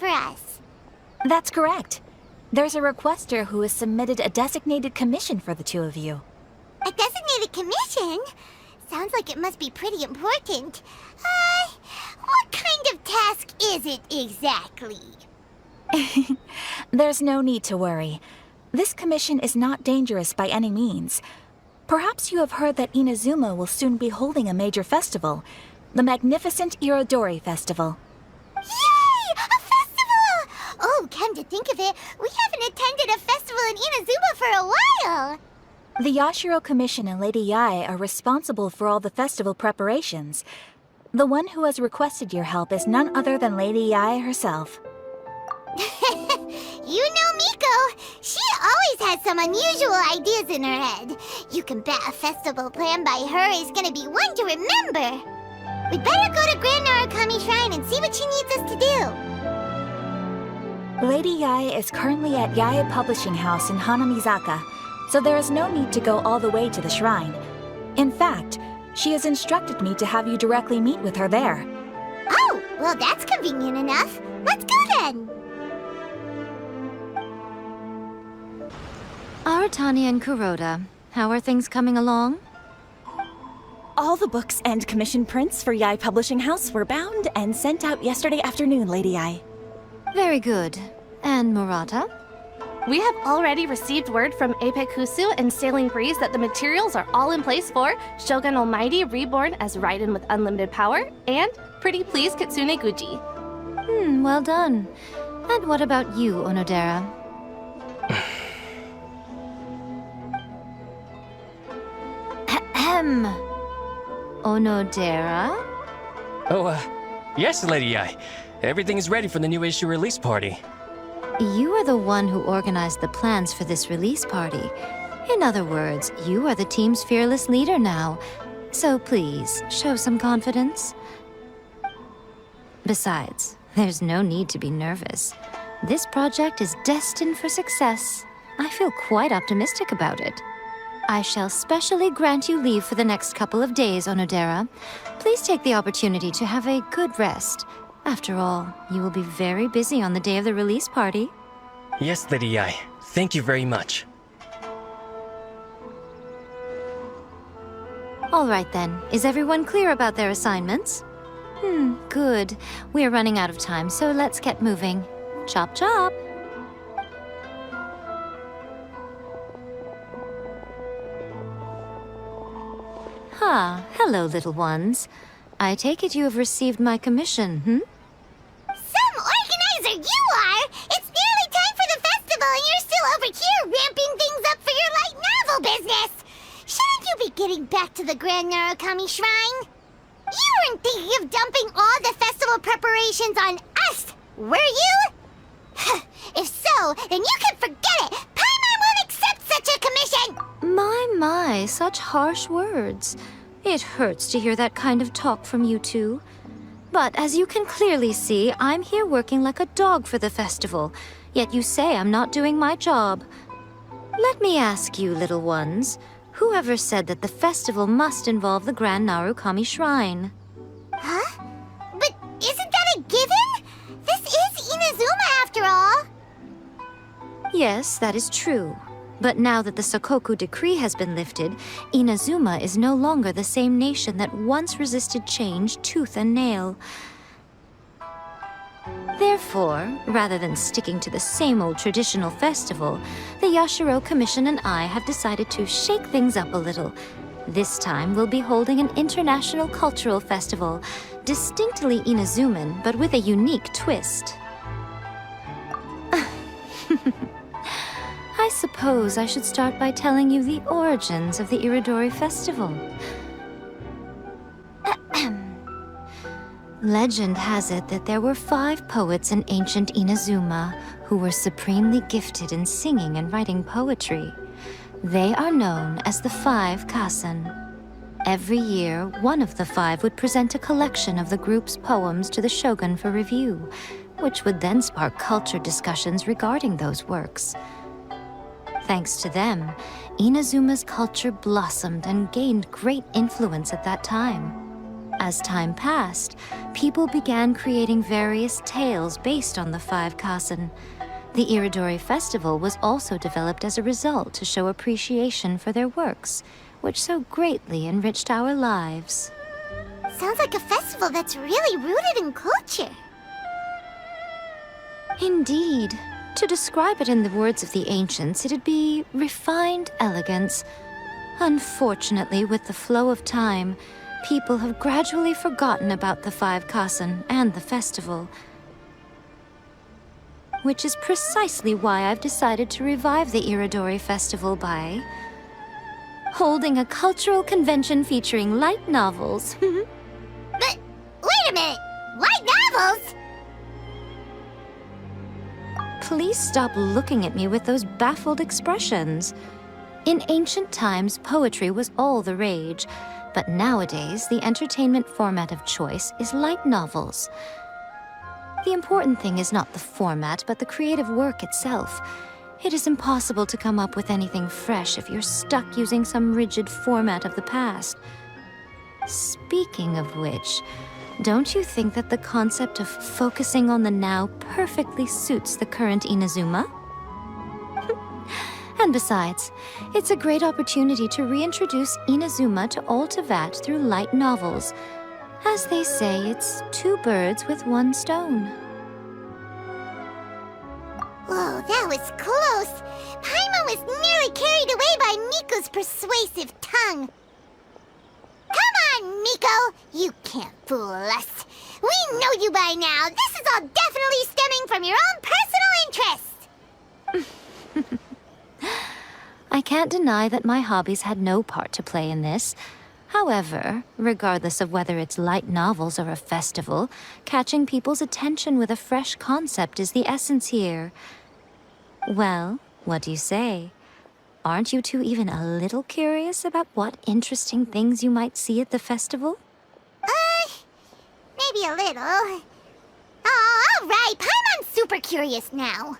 for us. That's correct. There's a requester who has submitted a designated commission for the two of you. A designated commission? Sounds like it must be pretty important. What kind of task is it exactly? There's no need to worry. This commission is not dangerous by any means. Perhaps you have heard that Inazuma will soon be holding a major festival, the magnificent Irodori Festival. Yay! A festival! Oh, come to think of it, we haven't attended a festival in Inazuma for a while! The Yashiro Commission and Lady Yae are responsible for all the festival preparations. The one who has requested your help is none other than Lady Yae herself. You know Miko. She always has some unusual ideas in her head. You can bet a festival planned by her is gonna be one to remember. We'd better go to Grand Narukami Shrine and see what she needs us to do. Lady Yae is currently at Yae Publishing House in Hanamizaka, so there is no need to go all the way to the shrine. In fact, she has instructed me to have you directly meet with her there. Oh, well that's convenient enough. Let's go then. Aratani and Kuroda, how are things coming along? All the books and commission prints for Yae Publishing House were bound and sent out yesterday afternoon, Lady Yae. Very good. And Murata? We have already received word from Apekusu and Sailing Breeze that the materials are all in place for Shogun Almighty Reborn as Raiden with Unlimited Power and Pretty Please Kitsune Guji. Well done. And what about you, Onodera? Ahem. Onodera? Yes, Lady Yae. Everything is ready for the new issue release party. You are the one who organized the plans for this release party. In other words, you are the team's fearless leader now. So please, show some confidence. Besides, there's no need to be nervous. This project is destined for success. I feel quite optimistic about it. I shall specially grant you leave for the next couple of days, Onodera. Please take the opportunity to have a good rest. After all, you will be very busy on the day of the release party. Yes, Lady Yae. Thank you very much. All right then. Is everyone clear about their assignments? Good. We're running out of time, so let's get moving. Chop chop! Hello, little ones. I take it you have received my commission, Some organizer you are! It's nearly time for the festival and you're still over here ramping things up for your light novel business! Shouldn't you be getting back to the Grand Narukami Shrine? You weren't thinking of dumping all the festival preparations on us, were you? If so, then you can forget it! Paimon won't accept such a commission! My, such harsh words. It hurts to hear that kind of talk from you two. But as you can clearly see, I'm here working like a dog for the festival, yet you say I'm not doing my job. Let me ask you, little ones, whoever said that the festival must involve the Grand Narukami Shrine? Huh? But isn't that a given? This is Inazuma after all! Yes, that is true. But now that the Sokoku decree has been lifted, Inazuma is no longer the same nation that once resisted change tooth and nail. Therefore, rather than sticking to the same old traditional festival, the Yashiro Commission and I have decided to shake things up a little. This time we'll be holding an international cultural festival, distinctly Inazuman, but with a unique twist. I suppose I should start by telling you the origins of the Irodori Festival. Legend has it that there were 5 poets in ancient Inazuma who were supremely gifted in singing and writing poetry. They are known as the 5 Kasen. Every year, one of the 5 would present a collection of the group's poems to the shogun for review, which would then spark culture discussions regarding those works. Thanks to them, Inazuma's culture blossomed and gained great influence at that time. As time passed, people began creating various tales based on the 5 Kasen. The Irodori Festival was also developed as a result to show appreciation for their works, which so greatly enriched our lives. Sounds like a festival that's really rooted in culture. Indeed. To describe it in the words of the ancients, it'd be refined elegance. Unfortunately, with the flow of time, people have gradually forgotten about the 5 Kasen and the festival. Which is precisely why I've decided to revive the Irodori Festival by holding a cultural convention featuring light novels. But, wait a minute! Light novels? Please stop looking at me with those baffled expressions. In ancient times, poetry was all the rage, but nowadays, the entertainment format of choice is light novels. The important thing is not the format, but the creative work itself. It is impossible to come up with anything fresh if you're stuck using some rigid format of the past. Speaking of which, don't you think that the concept of focusing on the now perfectly suits the current Inazuma? And besides, it's a great opportunity to reintroduce Inazuma to all Teyvat through light novels. As they say, it's 2 birds with 1 stone. Whoa, that was close! Paimon was nearly carried away by Miko's persuasive tongue. Come on, Miko! You can't fool us. We know you by now. This is all definitely stemming from your own personal interest. I can't deny that my hobbies had no part to play in this. However, regardless of whether it's light novels or a festival, catching people's attention with a fresh concept is the essence here. Well, what do you say? Aren't you two even a little curious about what interesting things you might see at the festival? Maybe a little. Oh, all right. Paimon's super curious now.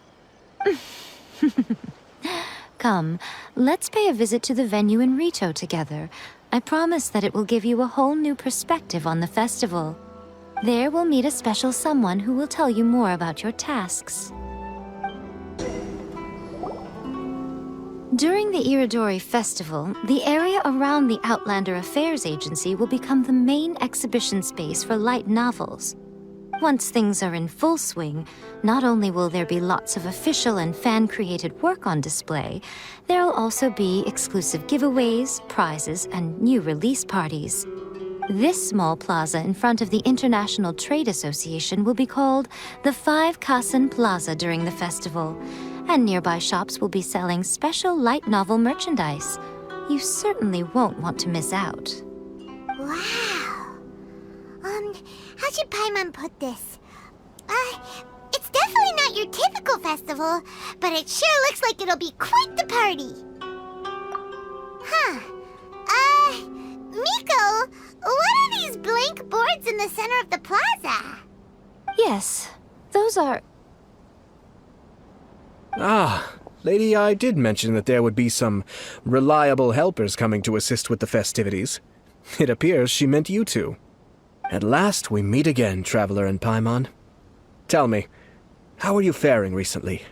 Come, let's pay a visit to the venue in Rito together. I promise that it will give you a whole new perspective on the festival. There we'll meet a special someone who will tell you more about your tasks. During the Irodori Festival, the area around the Outlander Affairs Agency will become the main exhibition space for light novels. Once things are in full swing, not only will there be lots of official and fan-created work on display, there'll also be exclusive giveaways, prizes, and new release parties. This small plaza in front of the International Trade Association will be called the 5 Kasen Plaza during the festival, and nearby shops will be selling special light novel merchandise. You certainly won't want to miss out. Wow. How should Paimon put this? It's definitely not your typical festival, but it sure looks like it'll be quite the party. Huh. Miko, what are these blank boards in the center of the plaza? Yes, those are... Ah, Lady I did mention that there would be some reliable helpers coming to assist with the festivities. It appears she meant you two. At last we meet again, Traveler and Paimon. Tell me, how are you faring recently?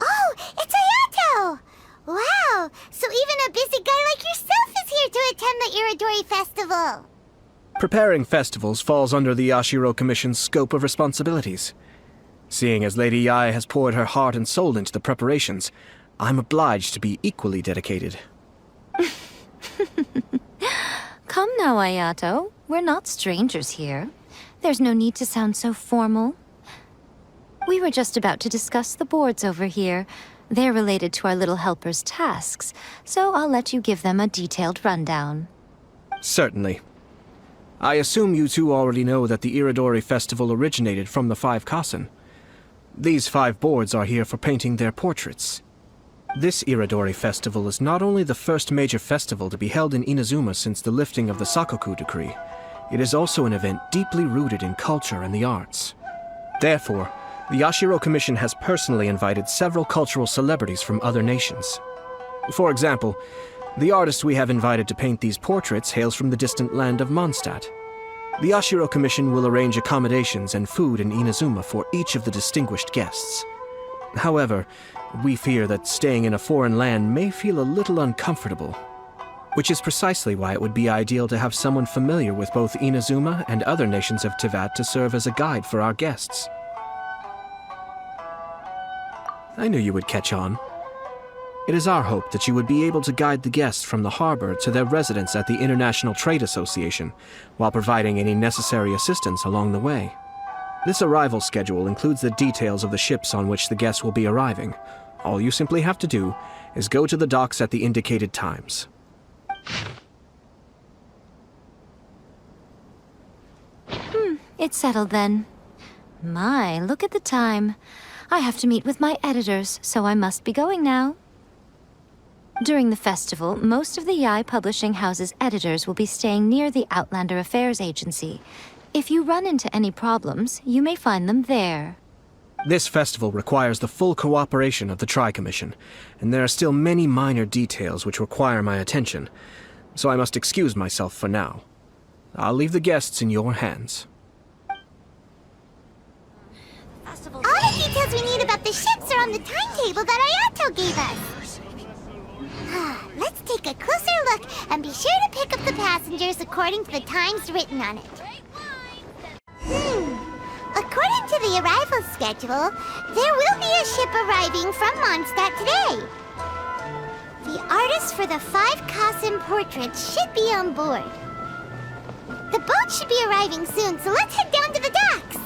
Oh, it's Ayato! Wow, so even a busy guy like yourself is here to attend the Irodori Festival. Preparing festivals falls under the Yashiro Commission's scope of responsibilities. Seeing as Lady Yae has poured her heart and soul into the preparations, I'm obliged to be equally dedicated. Come now, Ayato. We're not strangers here. There's no need to sound so formal. We were just about to discuss the boards over here. They're related to our little helper's tasks, so I'll let you give them a detailed rundown. Certainly. I assume you two already know that the Irodori Festival originated from the 5 Kasen. These 5 boards are here for painting their portraits. This Irodori Festival is not only the first major festival to be held in Inazuma since the lifting of the Sakoku decree, it is also an event deeply rooted in culture and the arts. Therefore, the Yashiro Commission has personally invited several cultural celebrities from other nations. For example, The artist we have invited to paint these portraits hails from the distant land of Mondstadt. The Ashiro Commission will arrange accommodations and food in Inazuma for each of the distinguished guests. However, we fear that staying in a foreign land may feel a little uncomfortable, which is precisely why it would be ideal to have someone familiar with both Inazuma and other nations of Teyvat to serve as a guide for our guests. I knew you would catch on. It is our hope that you would be able to guide the guests from the harbor to their residence at the International Trade Association, while providing any necessary assistance along the way. This arrival schedule includes the details of the ships on which the guests will be arriving. All you simply have to do is go to the docks at the indicated times. It's settled then. My, look at the time. I have to meet with my editors, so I must be going now. During the festival, most of the Yae Publishing House's editors will be staying near the Outlander Affairs Agency. If you run into any problems, you may find them there. This festival requires the full cooperation of the Tri-Commission, and there are still many minor details which require my attention, so I must excuse myself for now. I'll leave the guests in your hands. All the details we need about the ships are on the timetable that Ayato gave us. Let's take a closer look and be sure to pick up the passengers according to the times written on it. According to the arrival schedule, there will be a ship arriving from Mondstadt today. The artist for the 5 Kasen portraits should be on board. The boat should be arriving soon, so let's head down to the docks.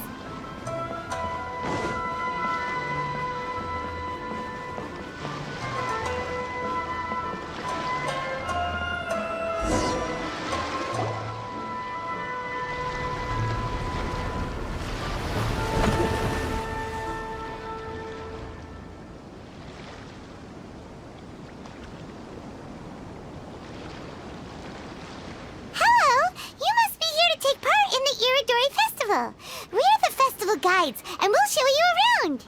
We're the festival guides, and we'll show you around.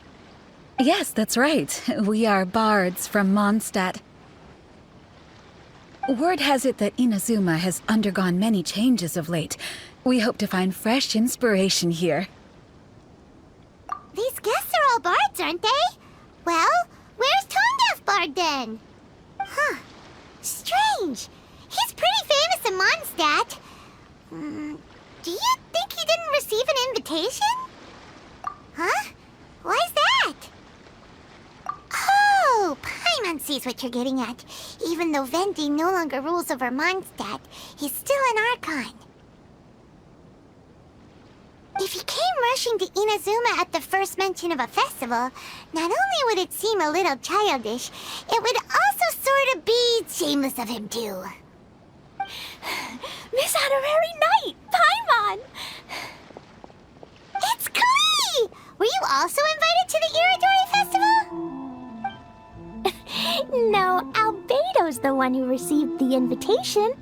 Yes, that's right. We are bards from Mondstadt. Word has it that Inazuma has undergone many changes of late. We hope to find fresh inspiration here. These guests are all bards, aren't they? Well, where's Tone Deaf Bard then? Huh. Strange. He's pretty famous in Mondstadt. Do you think he didn't receive an invitation? Huh? Why's that? Oh, Paimon sees what you're getting at. Even though Venti no longer rules over Mondstadt, he's still an Archon. If he came rushing to Inazuma at the first mention of a festival, not only would it seem a little childish, it would also sort of be shameless of him too. Miss Honorary Knight, Paimon! It's Klee! Were you also invited to the Irodori Festival? No, Albedo's the one who received the invitation.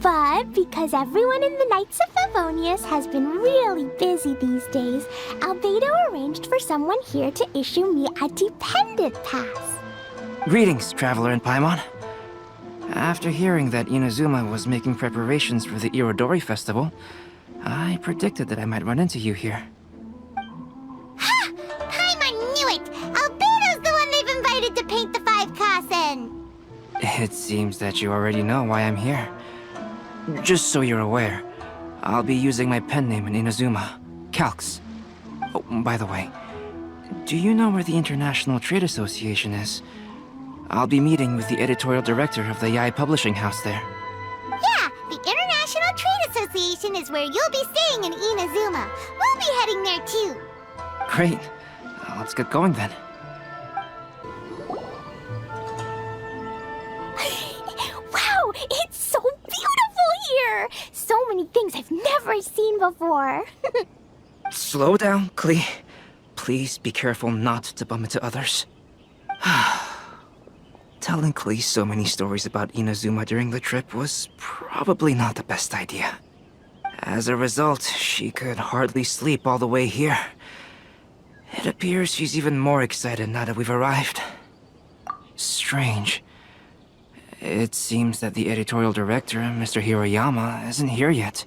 But because everyone in the Knights of Favonius has been really busy these days, Albedo arranged for someone here to issue me a dependent pass. Greetings, Traveler and Paimon. After hearing that Inazuma was making preparations for the Irodori Festival, I predicted that I might run into you here. Ha! Paimon knew it! Albedo's the one they've invited to paint the 5 Kasen! It seems that you already know why I'm here. Just so you're aware, I'll be using my pen name in Inazuma, Calx. Oh, by the way, do you know where the International Trade Association is? I'll be meeting with the editorial director of the Yae Publishing House there. Yeah, the International Trade Association is where you'll be staying in Inazuma. We'll be heading there too. Great. Let's get going then. Wow, it's so beautiful here! So many things I've never seen before. Slow down, Klee. Please be careful not to bump into others. Telling Klee so many stories about Inazuma during the trip was probably not the best idea. As a result, she could hardly sleep all the way here. It appears she's even more excited now that we've arrived. Strange. It seems that the editorial director, Mr. Hiroyama, isn't here yet.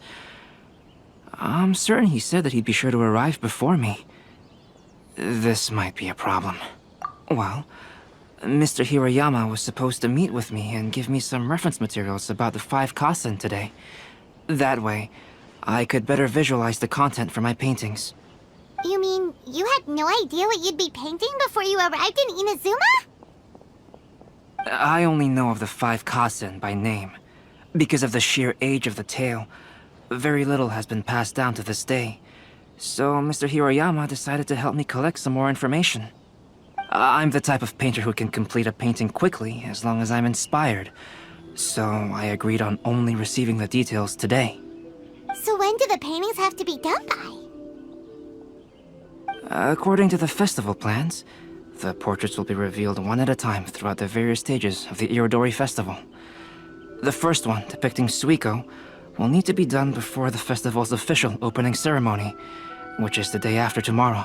I'm certain he said that he'd be sure to arrive before me. This might be a problem. Well, Mr. Hiroyama was supposed to meet with me and give me some reference materials about the 5 Kasen today. That way, I could better visualize the content for my paintings. You mean you had no idea what you'd be painting before you arrived in Inazuma? I only know of the 5 Kasen by name. Because of the sheer age of the tale, very little has been passed down to this day. So Mr. Hiroyama decided to help me collect some more information. I'm the type of painter who can complete a painting quickly as long as I'm inspired. So I agreed on only receiving the details today. So when do the paintings have to be done by? According to the festival plans, the portraits will be revealed one at a time throughout the various stages of the Irodori festival. The first one, depicting Suiko, will need to be done before the festival's official opening ceremony, which is the day after tomorrow.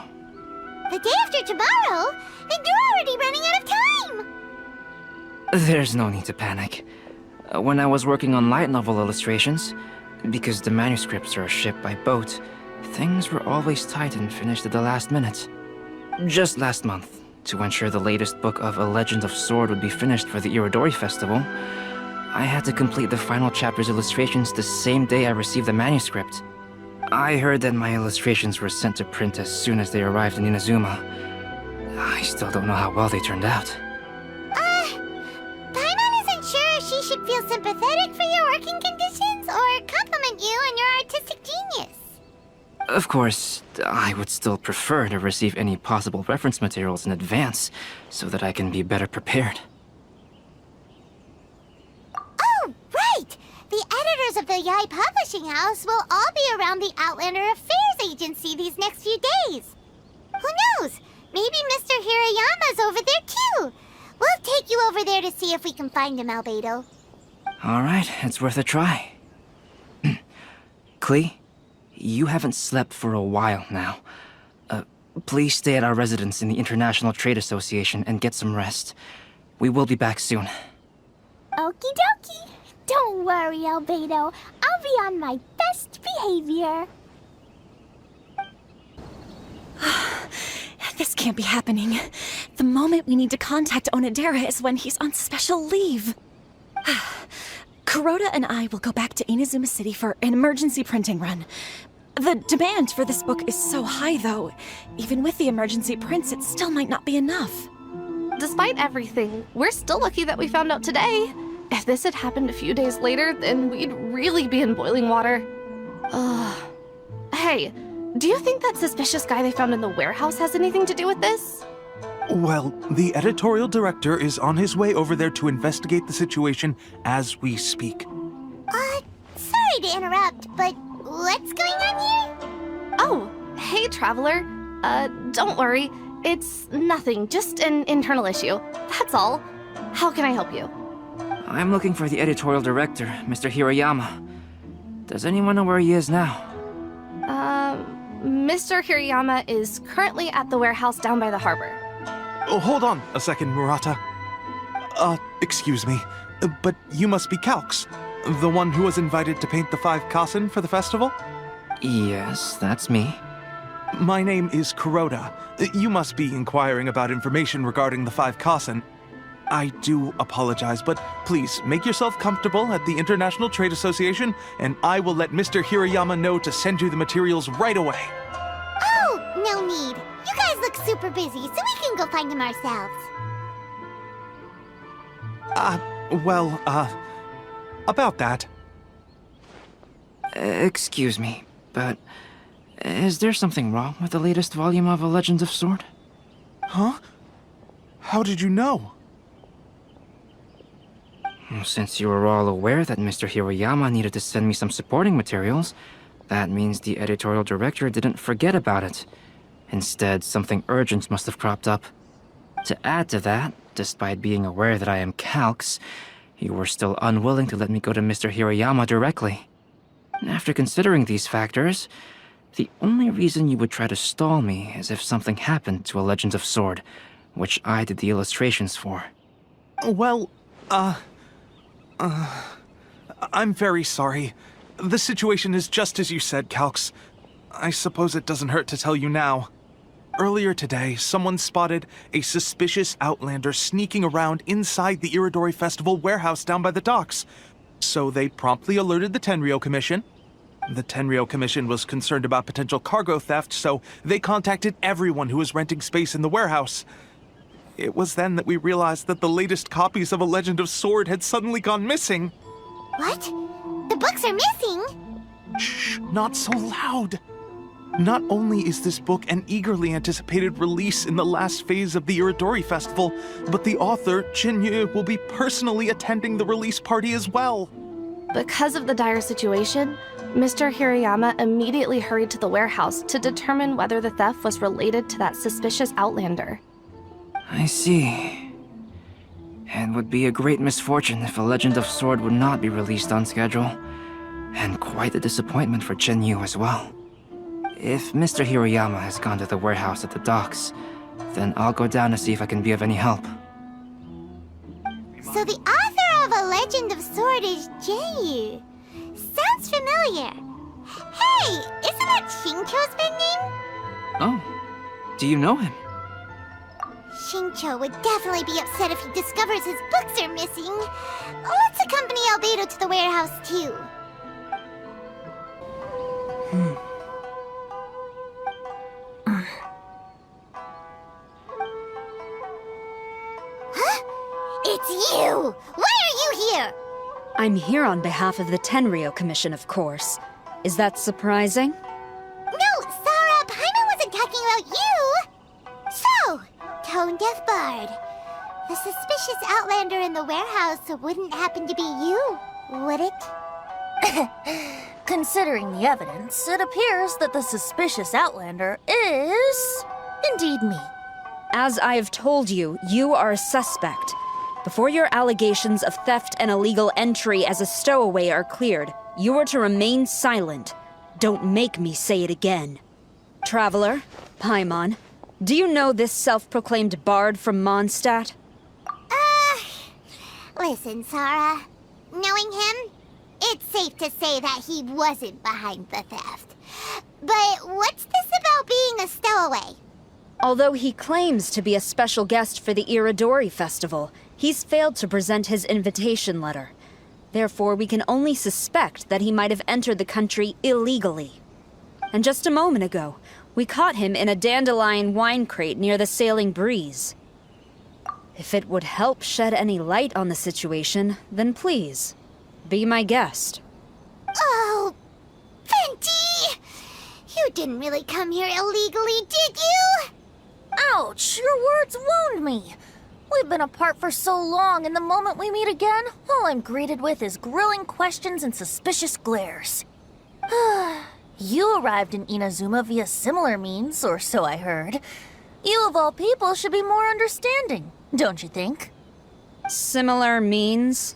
The day after tomorrow? Then you're already running out of time! There's no need to panic. When I was working on light novel illustrations, because the manuscripts are shipped by boat, things were always tight and finished at the last minute. Just last month, to ensure the latest book of A Legend of Sword would be finished for the Irodori Festival, I had to complete the final chapter's illustrations the same day I received the manuscript. I heard that my illustrations were sent to print as soon as they arrived in Inazuma. I still don't know how well they turned out. Paimon isn't sure if she should feel sympathetic for your working conditions or compliment you on your artistic genius. Of course, I would still prefer to receive any possible reference materials in advance, so that I can be better prepared. Oh, right! The editors of the Yai Publishing House will all be around the Outlander Affairs Agency these next few days. Who knows? Maybe Mr. Hiroyama's over there too. We'll take you over there to see if we can find him, Albedo. Alright, it's worth a try. Klee, you haven't slept for a while now. Please stay at our residence in the International Trade Association and get some rest. We will be back soon. Okie dokie. Don't worry, Albedo. I'll be on my best behavior. This can't be happening. The moment we need to contact Onodera is when he's on special leave. Kuroda and I will go back to Inazuma City for an emergency printing run. The demand for this book is so high, though. Even with the emergency prints, it still might not be enough. Despite everything, we're still lucky that we found out today. If this had happened a few days later, then we'd really be in boiling water. Hey, do you think that suspicious guy they found in the warehouse has anything to do with this? Well, the editorial director is on his way over there to investigate the situation as we speak. Sorry to interrupt, but what's going on here? Oh, hey, Traveler. Don't worry. It's nothing, just an internal issue. That's all. How can I help you? I'm looking for the editorial director, Mr. Hiroyama. Does anyone know where he is now? Mr. Hiroyama is currently at the warehouse down by the harbor. Oh, hold on a second, Murata. Excuse me, but you must be Calx, the one who was invited to paint the 5 Kasen for the festival? Yes, that's me. My name is Kuroda. You must be inquiring about information regarding the 5 Kasen. I do apologize, but please make yourself comfortable at the International Trade Association, and I will let Mr. Hiroyama know to send you the materials right away. Oh, no need. You guys look super busy, so we can go find him ourselves. About that. Excuse me, but is there something wrong with the latest volume of A Legend of Sword? Huh? How did you know? Since you were all aware that Mr. Hiroyama needed to send me some supporting materials, that means the editorial director didn't forget about it. Instead, something urgent must have cropped up. To add to that, despite being aware that I am Calx, you were still unwilling to let me go to Mr. Hiroyama directly. After considering these factors, the only reason you would try to stall me is if something happened to A Legend of Sword, which I did the illustrations for. Well, I'm very sorry. The situation is just as you said, Calx. I suppose it doesn't hurt to tell you now. Earlier today, someone spotted a suspicious outlander sneaking around inside the Irodori Festival warehouse down by the docks. So they promptly alerted the Tenryou Commission. The Tenryou Commission was concerned about potential cargo theft, so they contacted everyone who was renting space in the warehouse. It was then that we realized that the latest copies of A Legend of Sword had suddenly gone missing. What? The books are missing? Shh, not so loud. Not only is this book an eagerly anticipated release in the last phase of the Irodori Festival, but the author, Jinyu, will be personally attending the release party as well. Because of the dire situation, Mr. Hirayama immediately hurried to the warehouse to determine whether the theft was related to that suspicious outlander. I see. It would be a great misfortune if A Legend of Sword would not be released on schedule. And quite a disappointment for Jinyu as well. If Mr. Hirayama has gone to the warehouse at the docks, then I'll go down to see if I can be of any help. So the author of A Legend of Sword is Jinyu. Sounds familiar. Hey, isn't that Shincho's pen name? Oh, do you know him? Shincho would definitely be upset if he discovers his books are missing. Let's accompany Albedo to the warehouse, too. Huh? It's you! Why are you here? I'm here on behalf of the Tenryou Commission, of course. Is that surprising? No, Sarah, Paimon wasn't talking about you! So, Tone-Deaf Bard. The suspicious outlander in the warehouse wouldn't happen to be you, would it? Considering the evidence, it appears that the suspicious outlander is indeed me. As I have told you, you are a suspect. Before your allegations of theft and illegal entry as a stowaway are cleared, you are to remain silent. Don't make me say it again. Traveler, Paimon, do you know this self-proclaimed bard from Mondstadt? Listen, Sarah. Knowing him, it's safe to say that he wasn't behind the theft. But what's this about being a stowaway? Although he claims to be a special guest for the Irodori Festival, he's failed to present his invitation letter. Therefore, we can only suspect that he might have entered the country illegally. And just a moment ago, we caught him in a dandelion wine crate near the Sailing Breeze. If it would help shed any light on the situation, then please, be my guest. Oh, Venti! You didn't really come here illegally, did you? Ouch, your words wound me. We've been apart for so long, and the moment we meet again, all I'm greeted with is grilling questions and suspicious glares. You arrived in Inazuma via similar means, or so I heard. You of all people should be more understanding, don't you think? Similar means?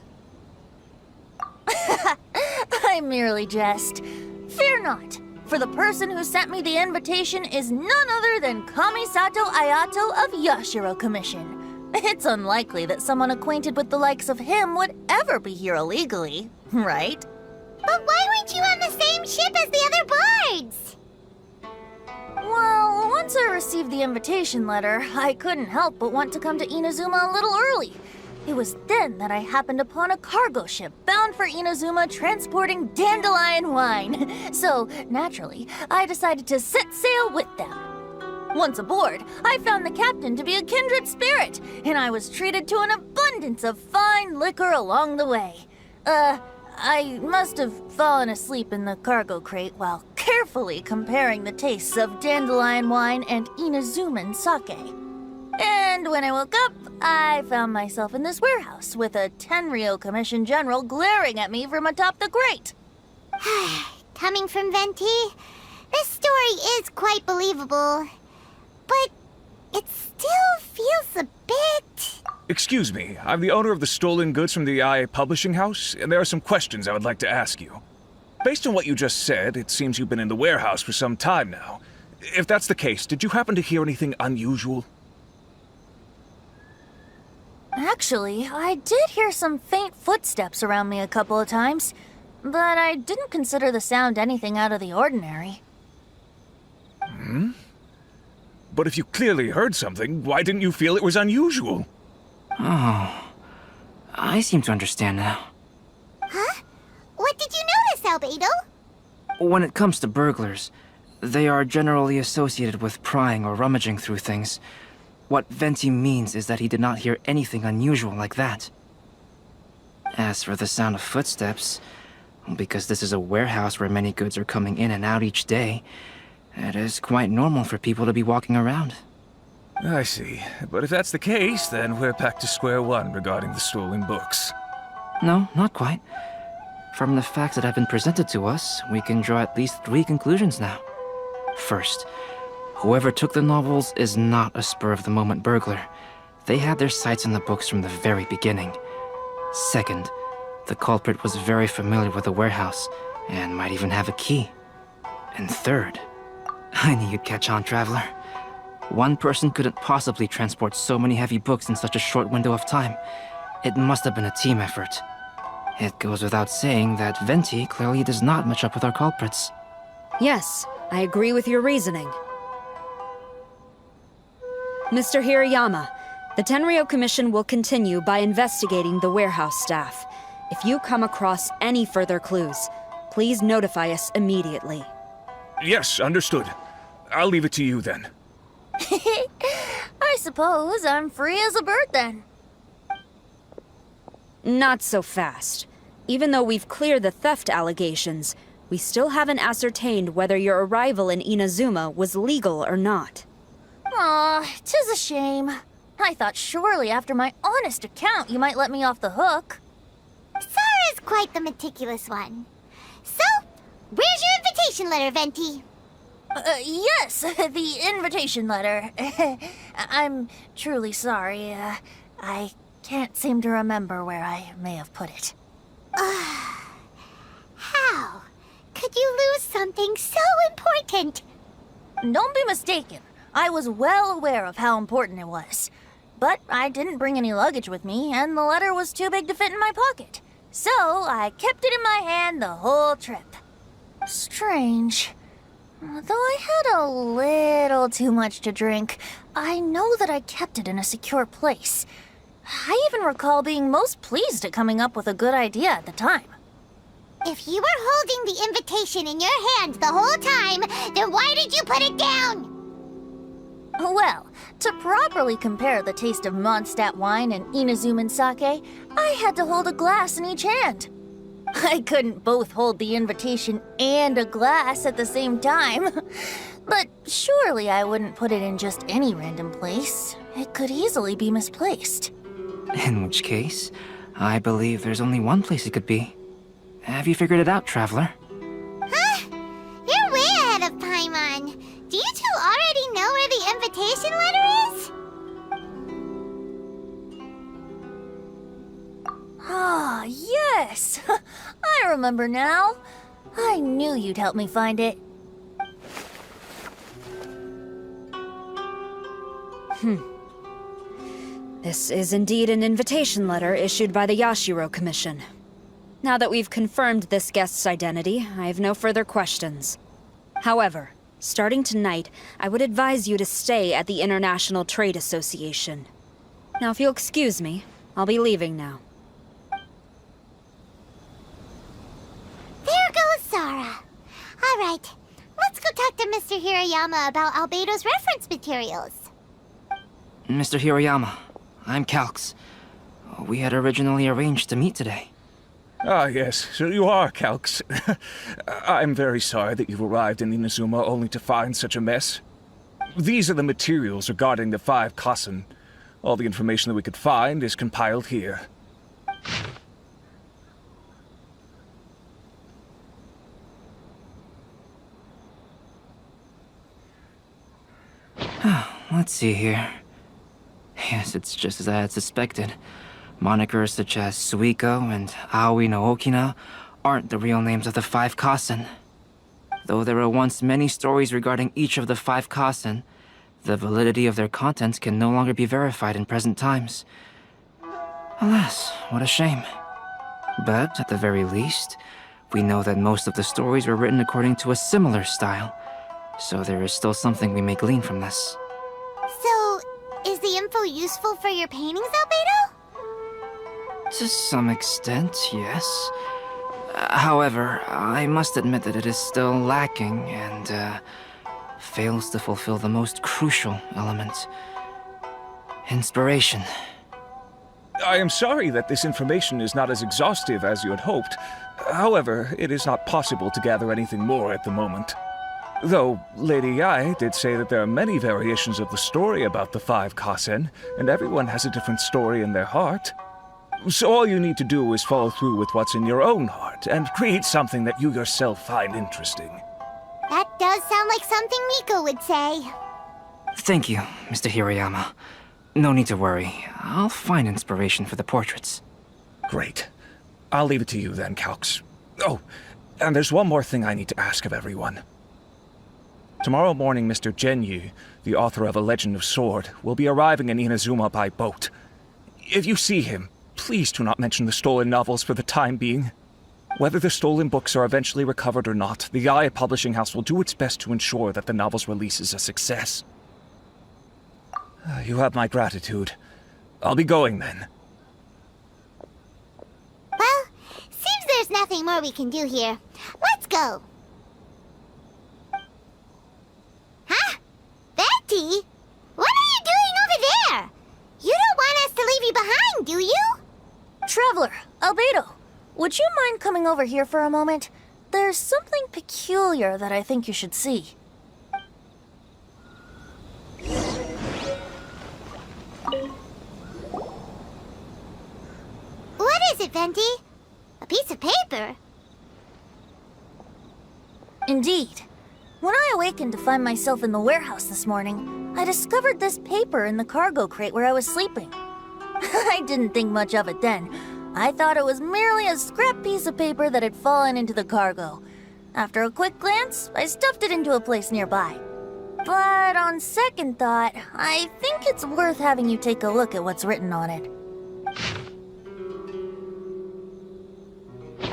I merely jest. Fear not, for the person who sent me the invitation is none other than Kamisato Ayato of Yashiro Commission. It's unlikely that someone acquainted with the likes of him would ever be here illegally, right? But why weren't you on the same ship as the other bards? Well, once I received the invitation letter, I couldn't help but want to come to Inazuma a little early. It was then that I happened upon a cargo ship bound for Inazuma transporting dandelion wine. So, naturally, I decided to set sail with them. Once aboard, I found the captain to be a kindred spirit, and I was treated to an abundance of fine liquor along the way. I must have fallen asleep in the cargo crate while carefully comparing the tastes of dandelion wine and Inazuman sake. And when I woke up, I found myself in this warehouse with a Tenryou Commission general glaring at me from atop the crate. Coming from Venti, this story is quite believable. But it still feels a bit... Excuse me, I'm the owner of the stolen goods from the IA publishing house, and there are some questions I would like to ask you. Based on what you just said, it seems you've been in the warehouse for some time now. If that's the case, did you happen to hear anything unusual? Actually, Actually, I did hear some faint footsteps around me a couple of times, but I didn't consider the sound anything out of the ordinary. Hmm? But if you clearly heard something, why didn't you feel it was unusual? Oh, I seem to understand now. Huh? What did you notice, Albedo? When it comes to burglars, they are generally associated with prying or rummaging through things. What Venti means is that he did not hear anything unusual like that. As for the sound of footsteps, because this is a warehouse where many goods are coming in and out each day, it is quite normal for people to be walking around. I see. But if that's the case, then we're back to square one regarding the stolen books. No, not quite. From the facts that have been presented to us, we can draw at least 3 conclusions now. First, whoever took the novels is not a spur-of-the-moment burglar. They had their sights on the books from the very beginning. Second, the culprit was very familiar with the warehouse, and might even have a key. And third, I knew you'd catch on, Traveler. One person couldn't possibly transport so many heavy books in such a short window of time. It must have been a team effort. It goes without saying that Venti clearly does not match up with our culprits. Yes, I agree with your reasoning. Mr. Hirayama, the Tenryo Commission will continue by investigating the warehouse staff. If you come across any further clues, please notify us immediately. Yes, understood. I'll leave it to you then. I suppose I'm free as a bird then. Not so fast. Even though we've cleared the theft allegations, we still haven't ascertained whether your arrival in Inazuma was legal or not. Aw, 'tis a shame. I thought surely after my honest account you might let me off the hook. Sara's quite the meticulous one. So, where's your invitation letter, Venti? Yes, the invitation letter. I'm truly sorry. I can't seem to remember where I may have put it. How could you lose something so important? Don't be mistaken. I was well aware of how important it was. But I didn't bring any luggage with me, and the letter was too big to fit in my pocket. So I kept it in my hand the whole trip. Strange. Though I had a little too much to drink, I know that I kept it in a secure place. I even recall being most pleased at coming up with a good idea at the time. If you were holding the invitation in your hand the whole time, then why did you put it down? Well, to properly compare the taste of Mondstadt wine and Inazuman sake, I had to hold a glass in each hand. I couldn't both hold the invitation and a glass at the same time. But surely I wouldn't put it in just any random place. It could easily be misplaced. In which case, I believe there's only one place it could be. Have you figured it out, Traveler? Huh? You're way ahead of Paimon. Do you two already know where the invitation letter is? Ah, yes! I remember now. I knew you'd help me find it. This is indeed an invitation letter issued by the Yashiro Commission. Now that we've confirmed this guest's identity, I have no further questions. However, starting tonight, I would advise you to stay at the International Trade Association. Now, if you'll excuse me, I'll be leaving now. There goes Sara. All right, let's go talk to Mr. Hirayama about Albedo's reference materials. Mr. Hirayama, I'm Calx. We had originally arranged to meet today. Ah, yes, so you are Calx. I'm very sorry that you've arrived in Inazuma only to find such a mess. These are the materials regarding the 5 Kassen. All the information that we could find is compiled here. Let's see here. Yes, it's just as I had suspected. Monikers such as Suiko and Aoi no Okina aren't the real names of the 5 Kassen. Though there were once many stories regarding each of the 5 Kassen, the validity of their contents can no longer be verified in present times. Alas, what a shame. But at the very least, we know that most of the stories were written according to a similar style, so there is still something we may glean from this. So, is the info useful for your paintings, Albedo? To some extent, yes. However, I must admit that it is still lacking and fails to fulfill the most crucial element. Inspiration. I am sorry that this information is not as exhaustive as you had hoped. However, it is not possible to gather anything more at the moment. Though, Lady Yae did say that there are many variations of the story about the 5 Kasen, and everyone has a different story in their heart. So all you need to do is follow through with what's in your own heart, and create something that you yourself find interesting. That does sound like something Miko would say. Thank you, Mr. Hirayama. No need to worry. I'll find inspiration for the portraits. Great. I'll leave it to you then, Calx. Oh, and there's one more thing I need to ask of everyone. Tomorrow morning, Mr. Genyu, the author of A Legend of Sword, will be arriving in Inazuma by boat. If you see him, please do not mention the stolen novels for the time being. Whether the stolen books are eventually recovered or not, the Yae Publishing House will do its best to ensure that the novel's release is a success. You have my gratitude. I'll be going then. Well, seems there's nothing more we can do here. Let's go. Huh? Betty? What are you doing over there? You don't want us to leave you behind, do you? Traveler, Albedo, would you mind coming over here for a moment? There's something peculiar that I think you should see. What is it, Venti? A piece of paper? Indeed. When I awakened to find myself in the warehouse this morning, I discovered this paper in the cargo crate where I was sleeping. I didn't think much of it then. I thought it was merely a scrap piece of paper that had fallen into the cargo. After a quick glance, I stuffed it into a place nearby. But on second thought, I think it's worth having you take a look at what's written on it.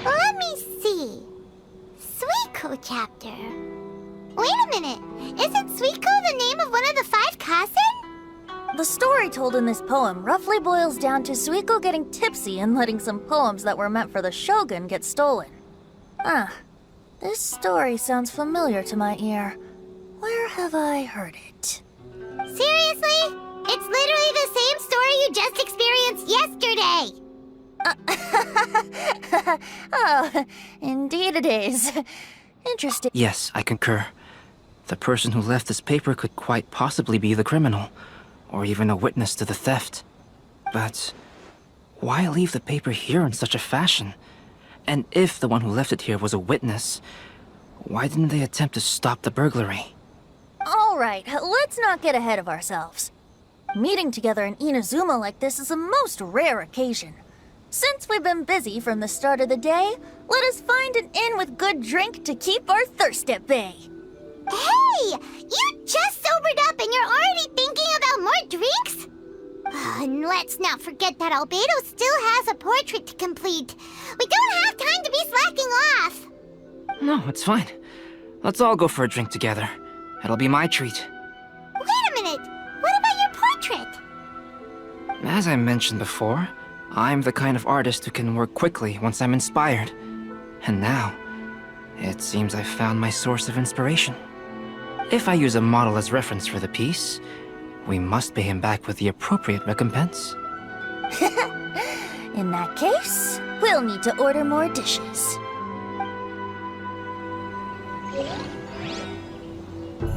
Let me see. Suiko chapter. Wait a minute. Isn't Suiko the name of one of the 5 Kasen? The story told in this poem roughly boils down to Suiko getting tipsy and letting some poems that were meant for the Shogun get stolen. This story sounds familiar to my ear. Where have I heard it? Seriously? It's literally the same story you just experienced yesterday! Oh, indeed it is. Interesting. Yes, I concur. The person who left this paper could quite possibly be the criminal, or even a witness to the theft. But why leave the paper here in such a fashion? And if the one who left it here was a witness, why didn't they attempt to stop the burglary? Alright, let's not get ahead of ourselves. Meeting together in Inazuma like this is a most rare occasion. Since we've been busy from the start of the day, let us find an inn with good drink to keep our thirst at bay. Hey! You just sobered up and you're already thinking about more drinks? And let's not forget that Albedo still has a portrait to complete. We don't have time to be slacking off. No, it's fine. Let's all go for a drink together. It'll be my treat. Wait a minute. What about your portrait? As I mentioned before, I'm the kind of artist who can work quickly once I'm inspired. And now, it seems I've found my source of inspiration. If I use a model as reference for the piece, we must pay him back with the appropriate recompense. In that case, we'll need to order more dishes.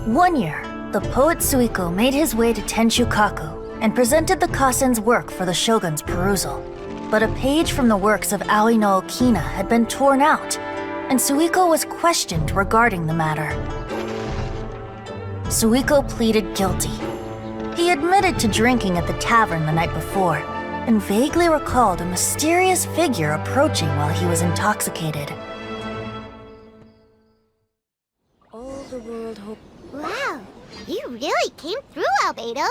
One year, the poet Suiko made his way to Tenshukaku and presented the Kasen's work for the Shogun's perusal. But a page from the works of Aoi no Okina had been torn out, and Suiko was questioned regarding the matter. Suiko pleaded guilty. He admitted to drinking at the tavern the night before, and vaguely recalled a mysterious figure approaching while he was intoxicated. All the world hope. Wow, you really came through, Albedo.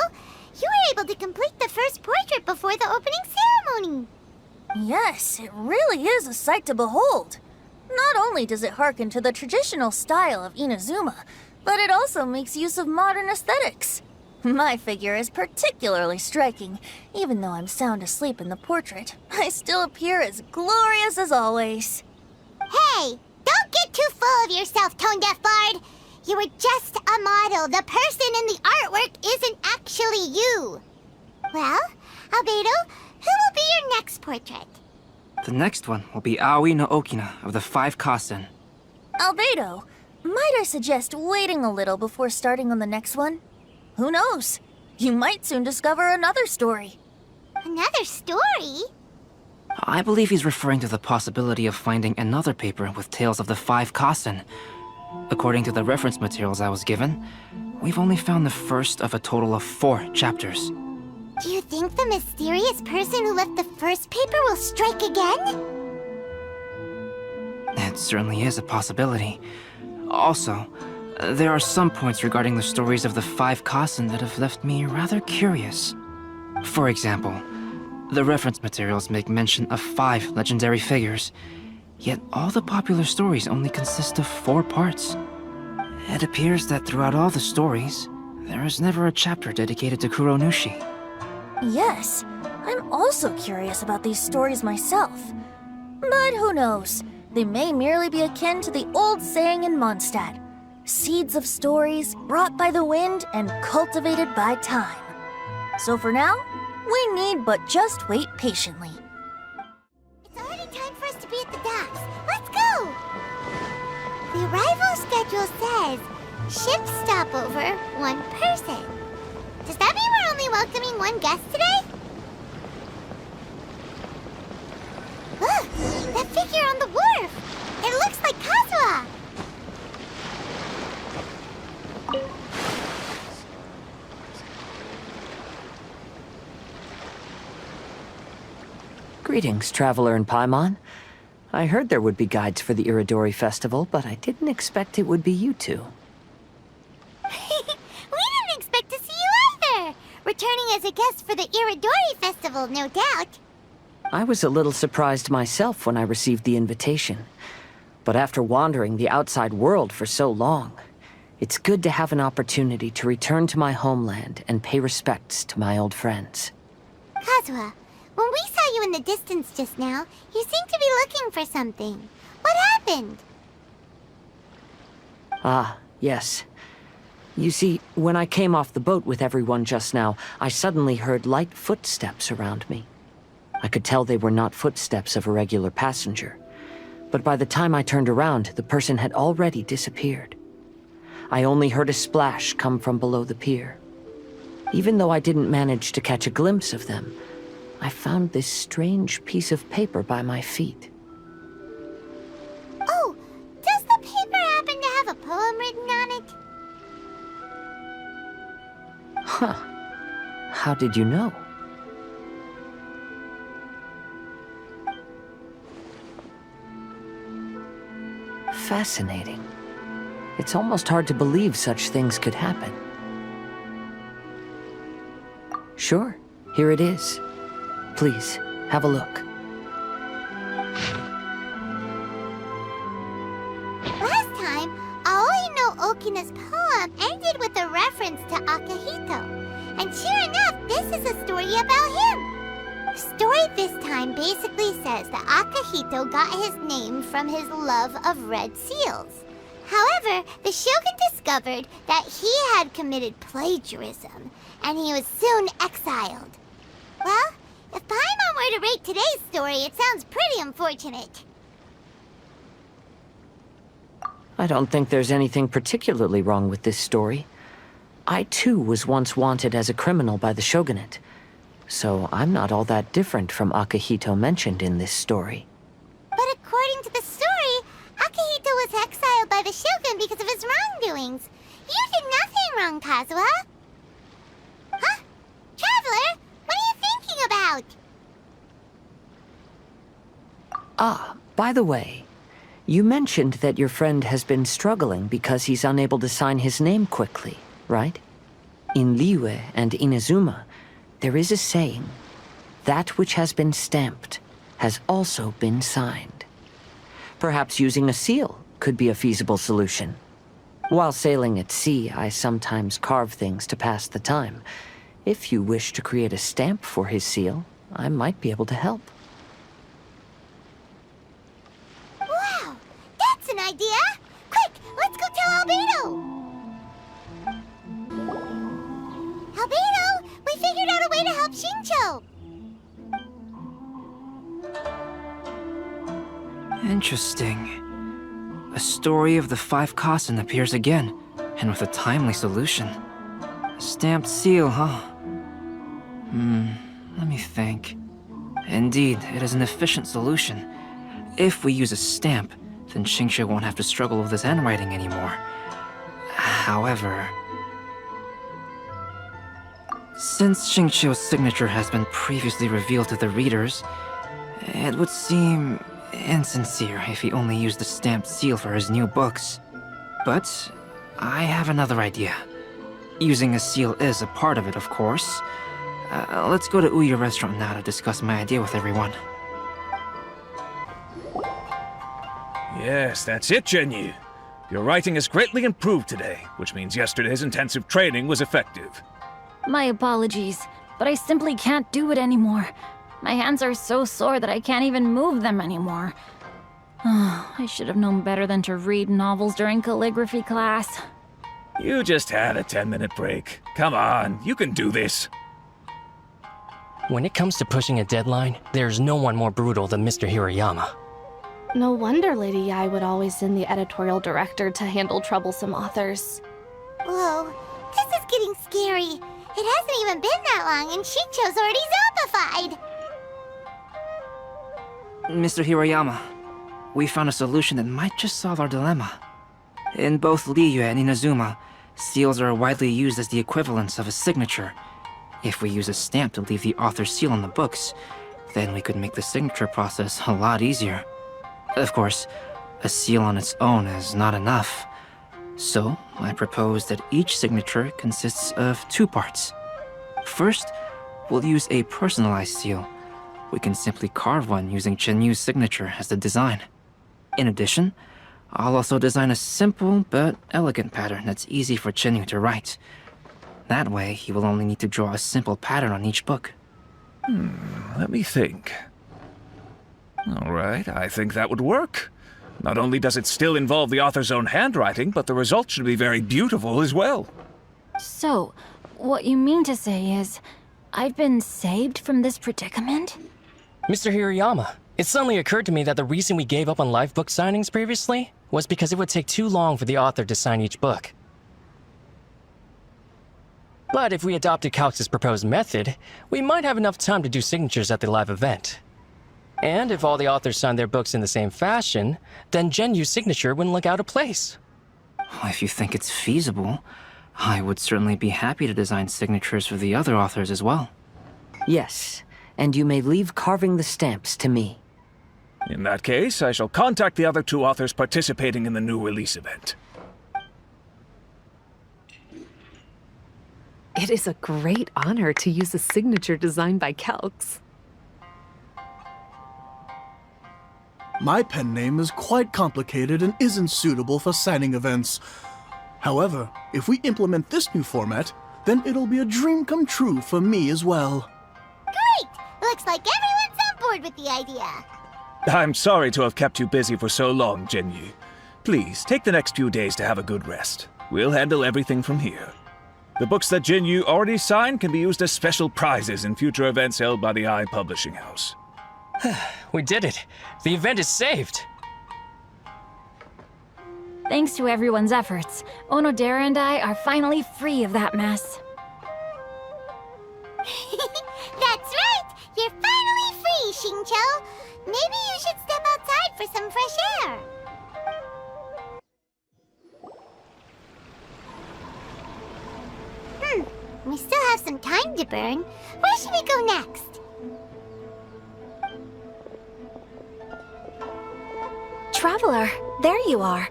You were able to complete the first portrait before the opening ceremony. Yes, it really is a sight to behold. Not only does it harken to the traditional style of Inazuma, but it also makes use of modern aesthetics. My figure is particularly striking. Even though I'm sound asleep in the portrait, I still appear as glorious as always. Hey, don't get too full of yourself, tone-deaf bard. You were just a model. The person in the artwork isn't actually you. Well, Albedo, who will be your next portrait? The next one will be Aoi no Okina of the 5 Kasen. Albedo, might I suggest waiting a little before starting on the next one? Who knows? You might soon discover another story. Another story? I believe he's referring to the possibility of finding another paper with tales of the 5 Kasen. According to the reference materials I was given, we've only found the first of a total of 4 chapters. Do you think the mysterious person who left the first paper will strike again? It certainly is a possibility. Also, there are some points regarding the stories of the 5 Kasen that have left me rather curious. For example, the reference materials make mention of 5 legendary figures, yet all the popular stories only consist of 4 parts. It appears that throughout all the stories, there is never a chapter dedicated to Kuronushi. Yes, I'm also curious about these stories myself. But who knows? They may merely be akin to the old saying in Mondstadt. Seeds of stories brought by the wind and cultivated by time. So for now, we need but just wait patiently. It's already time for us to be at the docks. Let's go! The arrival schedule says ship stopover, 1 person. Does that mean we're only welcoming 1 guest today? Look! That figure on the wharf! It looks like Kazuha! Greetings, Traveler in Paimon. I heard there would be guides for the Irodori Festival, but I didn't expect it would be you two. We didn't expect to see you either! Returning as a guest for the Irodori Festival, no doubt. I was a little surprised myself when I received the invitation. But after wandering the outside world for so long, it's good to have an opportunity to return to my homeland and pay respects to my old friends. Kazuha, when we saw you in the distance just now, you seemed to be looking for something. What happened? Ah, yes. You see, when I came off the boat with everyone just now, I suddenly heard light footsteps around me. I could tell they were not footsteps of a regular passenger. But by the time I turned around, the person had already disappeared. I only heard a splash come from below the pier. Even though I didn't manage to catch a glimpse of them, I found this strange piece of paper by my feet. Oh, does the paper happen to have a poem written on it? Huh. How did you know? Fascinating. It's almost hard to believe such things could happen. Sure, here it is. Please, have a look. Last time, Aoi no Okina's poem ended with a reference to Akihito. And sure enough, this is a story about him. The story this time basically says that Akihito got his name from his love of red seals. However, the Shogun discovered that he had committed plagiarism, and he was soon exiled. Well, if Paimon were to rate today's story, it sounds pretty unfortunate. I don't think there's anything particularly wrong with this story. I too was once wanted as a criminal by the shogunate, so I'm not all that different from Akihito mentioned in this story. But according to the story, Akihito was exiled by the Shogun because of his wrongdoings. You did nothing wrong, Kazuha. Huh? Traveler, what are you thinking about? Ah, by the way, you mentioned that your friend has been struggling because he's unable to sign his name quickly, right? In Liyue and Inazuma, there is a saying, that which has been stamped has also been signed. Perhaps using a seal could be a feasible solution. While sailing at sea, I sometimes carve things to pass the time. If you wish to create a stamp for his seal, I might be able to help. Wow, that's an idea! Quick, let's go tell Albedo! Albedo, we figured out a way to help Shincho! Interesting. A story of the 5 Kasen appears again, and with a timely solution. A stamped seal, huh? Let me think. Indeed, it is an efficient solution. If we use a stamp, then Xingqiu won't have to struggle with his handwriting anymore. However, since Xingqiu's signature has been previously revealed to the readers, it would seem insincere if he only used the stamped seal for his new books. But I have another idea. Using a seal is a part of it, of course. Let's go to Ouya Restaurant now to discuss my idea with everyone. Yes, that's it, Genyu. Your writing has greatly improved today, which means yesterday's intensive training was effective. My apologies, but I simply can't do it anymore. My hands are so sore that I can't even move them anymore. I should have known better than to read novels during calligraphy class. You just had a 10-minute break. Come on, you can do this. When it comes to pushing a deadline, there's no one more brutal than Mr. Hirayama. No wonder Lady Yai would always send the editorial director to handle troublesome authors. Whoa, this is getting scary. It hasn't even been that long and Shincho's already zombified. Mr. Hirayama, we found a solution that might just solve our dilemma. In both Liyue and Inazuma, seals are widely used as the equivalents of a signature. If we use a stamp to leave the author's seal on the books, then we could make the signature process a lot easier. Of course, a seal on its own is not enough. So, I propose that each signature consists of 2 parts. First, we'll use a personalized seal. We can simply carve one using Chenyu's signature as the design. In addition, I'll also design a simple but elegant pattern that's easy for Chenyu to write. That way, he will only need to draw a simple pattern on each book. Let me think. All right, I think that would work. Not only does it still involve the author's own handwriting, but the result should be very beautiful as well. So, what you mean to say is, I've been saved from this predicament? Mr. Hirayama, it suddenly occurred to me that the reason we gave up on live book signings previously was because it would take too long for the author to sign each book. But if we adopted Calx's proposed method, we might have enough time to do signatures at the live event. And if all the authors signed their books in the same fashion, then Genyu's signature wouldn't look out of place. If you think it's feasible, I would certainly be happy to design signatures for the other authors as well. Yes, and you may leave carving the stamps to me. In that case, I shall contact the other 2 authors participating in the new release event. It is a great honor to use a signature designed by Calx. My pen name is quite complicated and isn't suitable for signing events. However, if we implement this new format, then it'll be a dream come true for me as well. Great! Looks like everyone's on board with the idea. I'm sorry to have kept you busy for so long, Genyu. Please, take the next few days to have a good rest. We'll handle everything from here. The books that Genyu already signed can be used as special prizes in future events held by the I Publishing House. We did it! The event is saved! Thanks to everyone's efforts, Onodera and I are finally free of that mess. That's right! You're finally free, Xingqiu! Maybe you should step outside for some fresh air. We still have some time to burn. Where should we go next? Traveler, there you are.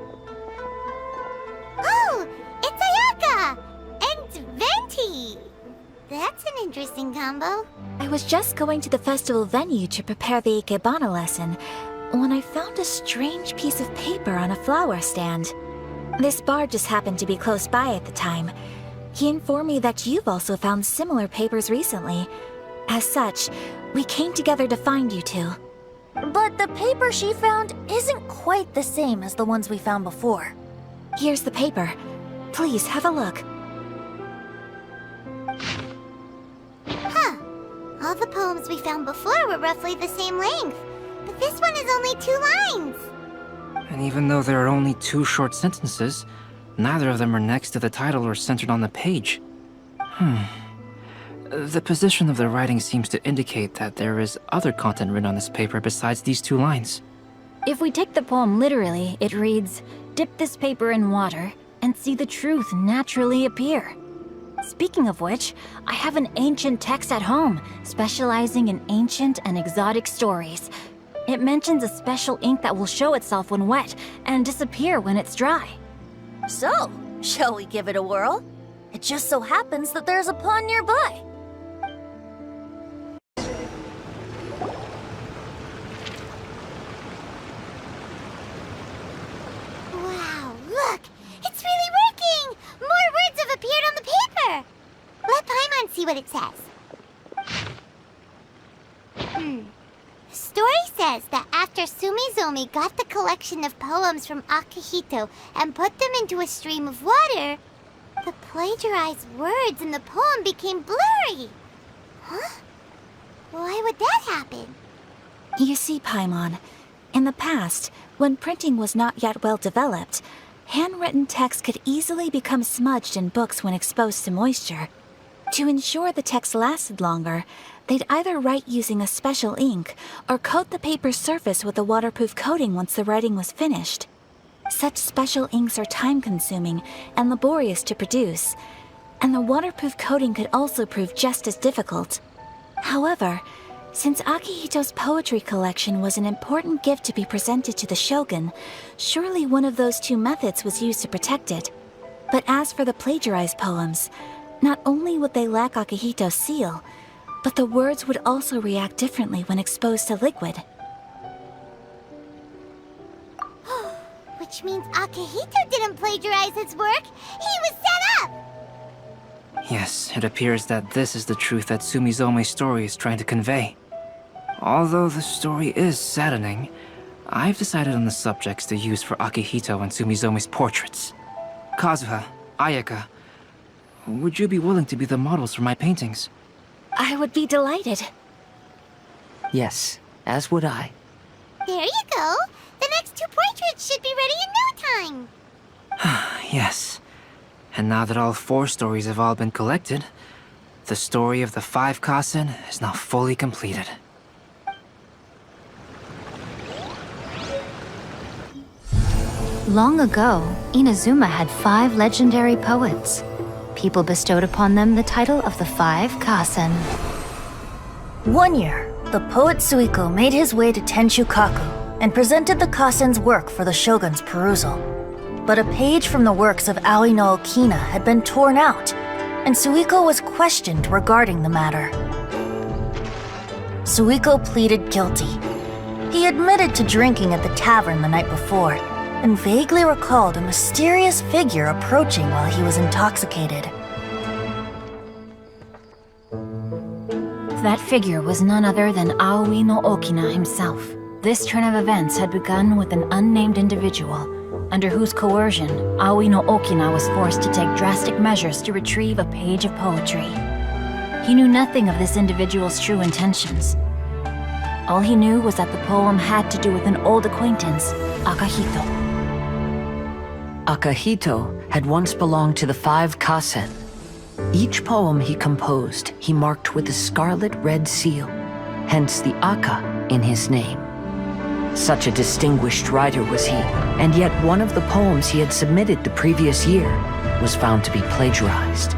Oh, it's Ayaka! And Venti! That's an interesting combo. I was just going to the festival venue to prepare the Ikebana lesson when I found a strange piece of paper on a flower stand. This bard just happened to be close by at the time. He informed me that you've also found similar papers recently. As such, we came together to find you two. But the paper she found isn't quite the same as the ones we found before. Here's the paper. Please have a look. Huh. All the poems we found before were roughly the same length. But this one is only 2 lines. And even though there are only 2 short sentences, neither of them are next to the title or centered on the page. The position of the writing seems to indicate that there is other content written on this paper besides these 2 lines. If we take the poem literally, it reads, "Dip this paper in water and see the truth naturally appear." Speaking of which, I have an ancient text at home, specializing in ancient and exotic stories. It mentions a special ink that will show itself when wet and disappear when it's dry. So, shall we give it a whirl? It just so happens that there's a pond nearby. Wow, look! It's really working! More words have appeared on the paper! Let Paimon see what it says. The story says that after Sumizomi got the collection of poems from Akihito and put them into a stream of water, the plagiarized words in the poem became blurry. Huh? Why would that happen? You see, Paimon, in the past, when printing was not yet well developed, handwritten text could easily become smudged in books when exposed to moisture. To ensure the text lasted longer, they'd either write using a special ink or coat the paper's surface with a waterproof coating once the writing was finished. Such special inks are time-consuming and laborious to produce, and the waterproof coating could also prove just as difficult. However, since Akihito's poetry collection was an important gift to be presented to the shogun, surely one of those 2 methods was used to protect it. But as for the plagiarized poems, not only would they lack Akihito's seal, but the words would also react differently when exposed to liquid. Which means Akihito didn't plagiarize his work. He was set up! Yes, it appears that this is the truth that Sumizome's story is trying to convey. Although the story is saddening, I've decided on the subjects to use for Akihito and Sumizome's portraits. Kazuha, Ayaka, would you be willing to be the models for my paintings? I would be delighted. Yes, as would I. There you go. The next 2 portraits should be ready in no time. Yes. And now that all 4 stories have all been collected, the story of the 5 Kasen is now fully completed. Long ago, Inazuma had 5 legendary poets. People bestowed upon them the title of the 5 Kasen. One year, the poet Suiko made his way to Tenshukaku and presented the Kasen's work for the shogun's perusal. But a page from the works of Aoi no Okina had been torn out, and Suiko was questioned regarding the matter. Suiko pleaded guilty. He admitted to drinking at the tavern the night before, and vaguely recalled a mysterious figure approaching while he was intoxicated. That figure was none other than Aoi no Okina himself. This turn of events had begun with an unnamed individual, under whose coercion, Aoi no Okina was forced to take drastic measures to retrieve a page of poetry. He knew nothing of this individual's true intentions. All he knew was that the poem had to do with an old acquaintance, Akihito. Akihito had once belonged to the 5 Kasen. Each poem he composed, he marked with a scarlet red seal, hence the Aka in his name. Such a distinguished writer was he, and yet one of the poems he had submitted the previous year was found to be plagiarized.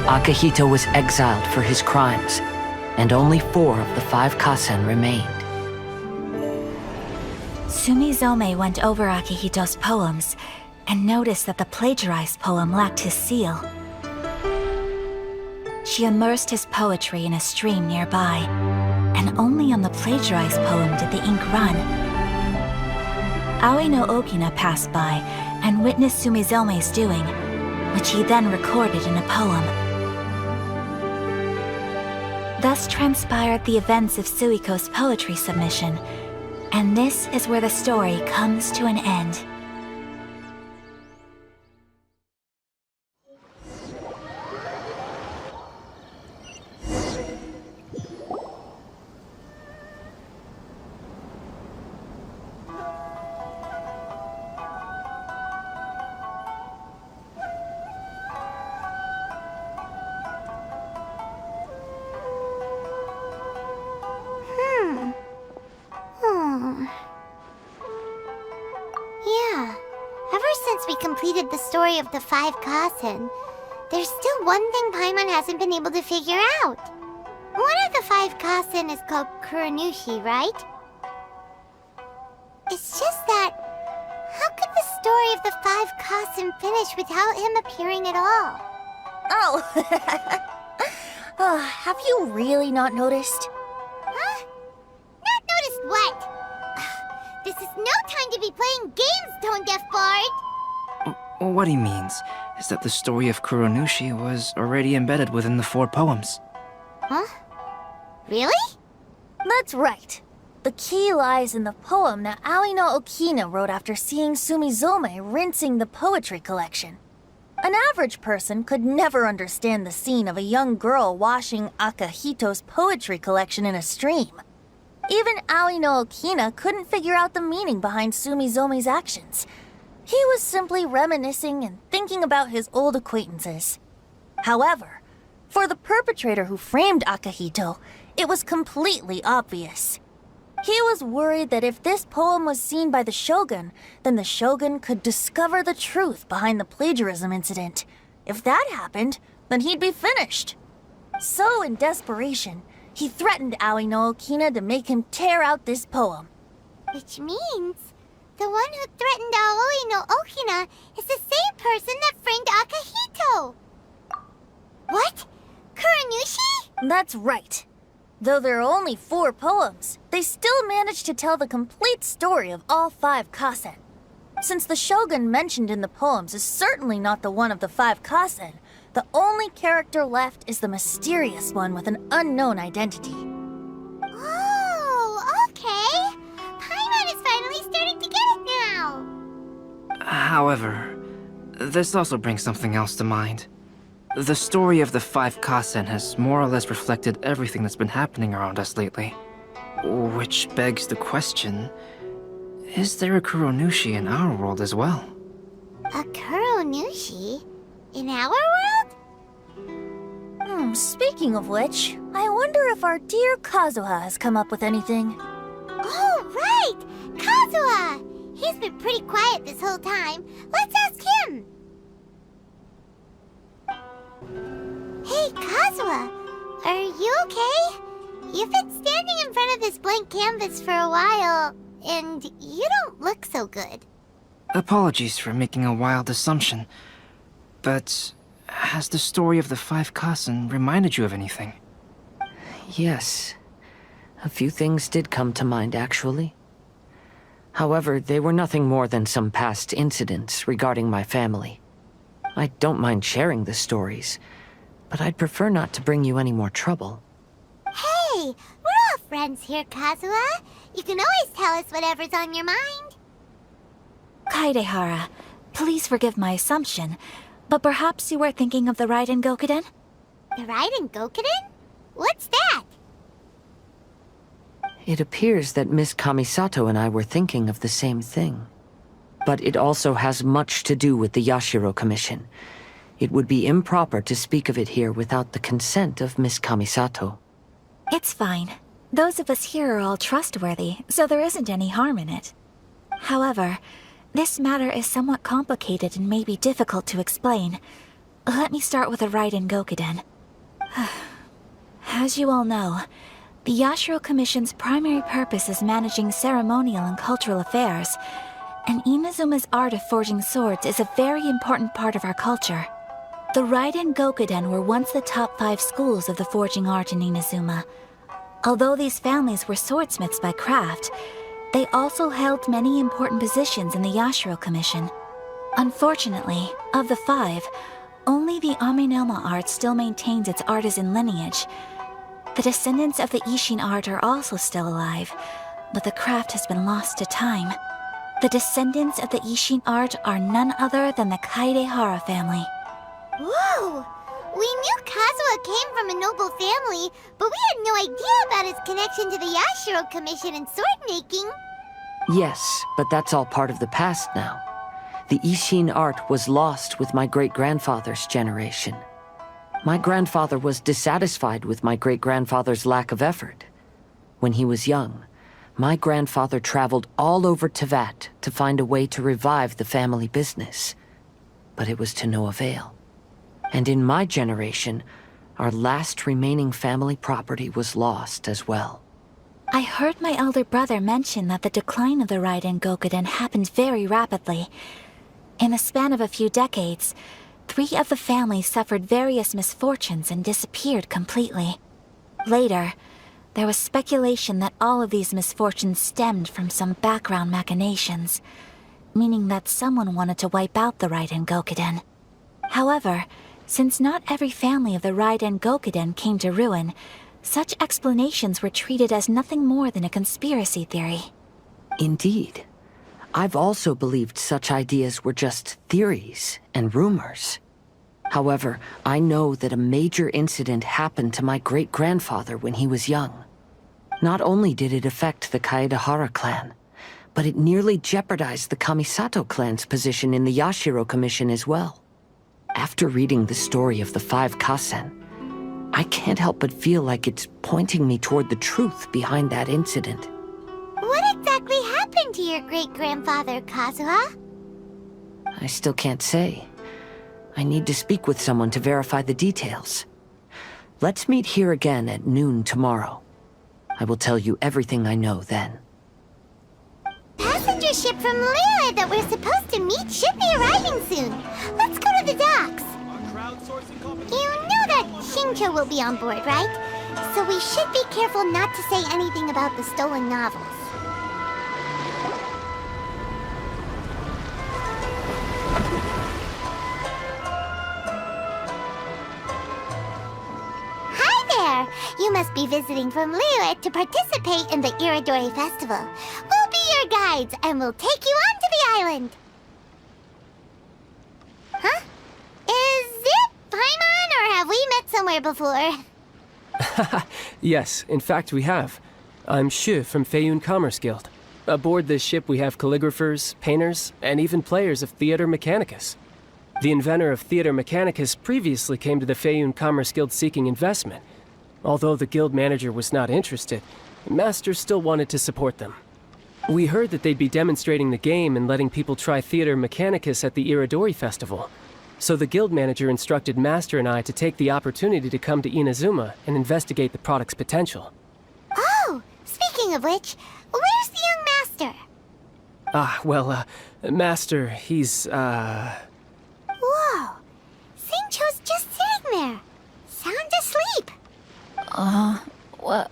Akihito was exiled for his crimes, and only 4 of the 5 Kasen remained. Sumizome went over Akihito's poems and noticed that the plagiarized poem lacked his seal. she immersed his poetry in a stream nearby, and only on the plagiarized poem did the ink run. Aoi no Okina passed by and witnessed Sumizome's doing, which he then recorded in a poem. Thus transpired the events of Suiko's poetry submission, and this is where the story comes to an end. Yeah. Ever since we completed the story of the 5 Kasen, there's still one thing Paimon hasn't been able to figure out. One of the 5 Kasen is called Kuranushi, right? It's just that, how could the story of the 5 Kasen finish without him appearing at all? Oh, have you really not noticed? Huh? Not noticed what? This is no time to be playing games, Tone Deaf Bard! What he means is that the story of Kuronushi was already embedded within the 4 poems. Huh? Really? That's right. The key lies in the poem that Aoi no Okina wrote after seeing Sumizome rinsing the poetry collection. An average person could never understand the scene of a young girl washing Akahito's poetry collection in a stream. Even Aoi no Okina couldn't figure out the meaning behind Sumizome's actions. He was simply reminiscing and thinking about his old acquaintances. However, for the perpetrator who framed Akahito, it was completely obvious. He was worried that if this poem was seen by the Shogun, then the Shogun could discover the truth behind the plagiarism incident. If that happened, then he'd be finished. So, in desperation, he threatened Aoi no Okina to make him tear out this poem. Which means the one who threatened Aoi no Okina is the same person that framed Akahito. What? Kuranushi? That's right. Though there are only 4 poems, they still managed to tell the complete story of all 5 Kasen. Since the Shogun mentioned in the poems is certainly not the one of the 5 Kasen, the only character left is the mysterious one with an unknown identity. Oh, okay. Paimon is finally starting to get it now. However, this also brings something else to mind. The story of the 5 Kasen has more or less reflected everything that's been happening around us lately. Which begs the question, is there a Kuronushi in our world as well? A Kuronushi? In our world? Speaking of which, I wonder if our dear Kazuha has come up with anything. Oh, right! Kazuha! He's been pretty quiet this whole time. Let's ask him! Hey, Kazuha! Are you okay? You've been standing in front of this blank canvas for a while, and you don't look so good. Apologies for making a wild assumption, but has the story of the 5 Kasen reminded you of anything? Yes. A few things did come to mind, actually. However, they were nothing more than some past incidents regarding my family. I don't mind sharing the stories, but I'd prefer not to bring you any more trouble. Hey, we're all friends here, Kazuha. You can always tell us whatever's on your mind. Kaidehara, please forgive my assumption, but perhaps you were thinking of the Raiden Gokuden? The Raiden Gokuden? What's that? It appears that Miss Kamisato and I were thinking of the same thing. But it also has much to do with the Yashiro Commission. It would be improper to speak of it here without the consent of Miss Kamisato. It's fine. Those of us here are all trustworthy, so there isn't any harm in it. However, this matter is somewhat complicated and may be difficult to explain. Let me start with the Raiden Gokuden. As you all know, the Yashiro Commission's primary purpose is managing ceremonial and cultural affairs, and Inazuma's art of forging swords is a very important part of our culture. The Raiden Gokuden were once the top 5 schools of the forging art in Inazuma. Although these families were swordsmiths by craft, they also held many important positions in the Yashiro Commission. Unfortunately, of the 5, only the Amenoma art still maintains its artisan lineage. The descendants of the Ishin art are also still alive, but the craft has been lost to time. The descendants of the Ishin art are none other than the Kaidehara family. Whoa! We knew Kazuha came from a noble family, but we had no idea about his connection to the Yashiro Commission and sword making. Yes, but that's all part of the past now. The Ishin art was lost with my great-grandfather's generation. My grandfather was dissatisfied with my great-grandfather's lack of effort. When he was young, my grandfather traveled all over Tevat to find a way to revive the family business. But it was to no avail. And in my generation, our last remaining family property was lost as well. I heard my elder brother mention that the decline of the Raiden Gokuden happened very rapidly. In the span of a few decades, 3 of the families suffered various misfortunes and disappeared completely. Later, there was speculation that all of these misfortunes stemmed from some background machinations, meaning that someone wanted to wipe out the Raiden Gokuden. However, since not every family of the Raiden Gokuden came to ruin, such explanations were treated as nothing more than a conspiracy theory. Indeed. I've also believed such ideas were just theories and rumors. However, I know that a major incident happened to my great-grandfather when he was young. Not only did it affect the Kaedehara clan, but it nearly jeopardized the Kamisato clan's position in the Yashiro Commission as well. After reading the story of the 5 Kasen, I can't help but feel like it's pointing me toward the truth behind that incident. What exactly happened to your great-grandfather, Kazuha? I still can't say. I need to speak with someone to verify the details. Let's meet here again at noon tomorrow. I will tell you everything I know then. Passenger ship from Liyue that we're supposed to meet should be arriving soon. Let's go to the docks. You know that Shincho will be on board, right? So we should be careful not to say anything about the stolen novels. Hi there! You must be visiting from Liyue to participate in the Irodori Festival. We'll be your guides, and we'll take you onto the island. Huh? Is it Paimon, or have we met somewhere before? Yes, in fact we have. I'm Shu from Feiyun Commerce Guild. Aboard this ship we have calligraphers, painters, and even players of Theater Mechanicus. The inventor of Theater Mechanicus previously came to the Feiyun Commerce Guild seeking investment. Although the guild manager was not interested, the master still wanted to support them. We heard that they'd be demonstrating the game and letting people try Theater Mechanicus at the Irodori Festival. So the guild manager instructed Master and I to take the opportunity to come to Inazuma and investigate the product's potential. Oh, speaking of which, where's the young master? Master, he's, Whoa! Singcho's just sitting there, sound asleep. What?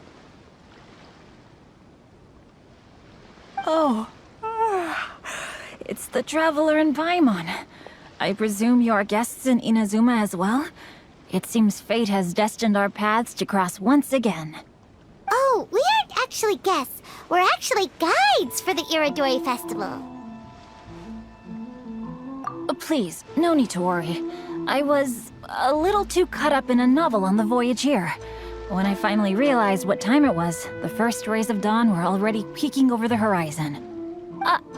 Oh. It's the Traveler and Paimon. I presume you're guests in Inazuma as well? It seems fate has destined our paths to cross once again. Oh, we aren't actually guests. We're actually guides for the Irodori Festival. Please, no need to worry. I was a little too caught up in a novel on the voyage here. When I finally realized what time it was, the first rays of dawn were already peeking over the horizon.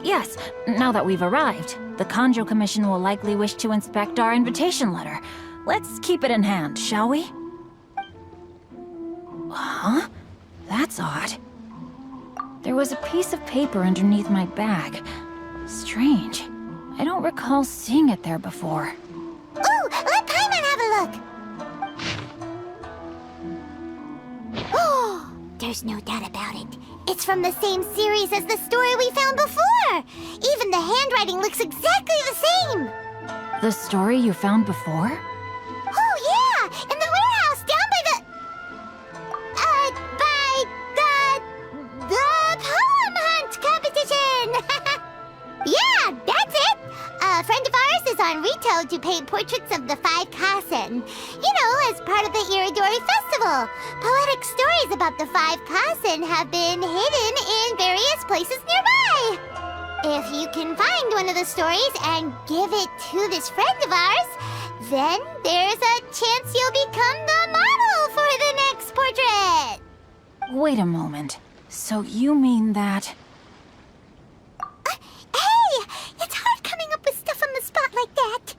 Yes, now that we've arrived, the Kanjo Commission will likely wish to inspect our invitation letter. Let's keep it in hand, shall we? Huh? That's odd. There was a piece of paper underneath my bag. Strange. I don't recall seeing it there before. Ooh, let Paimon have a look! Oh, there's no doubt about it. It's from the same series as the story we found before! Even the handwriting looks exactly the same! The story you found before? on Rito to paint portraits of the 5 Kasen. You know, as part of the Irodori Festival. Poetic stories about the 5 Kasen have been hidden in various places nearby. If you can find one of the stories and give it to this friend of ours, then there's a chance you'll become the model for the next portrait. Wait a moment. So you mean that... Hey! It's hard coming up with stuff on the spot like that.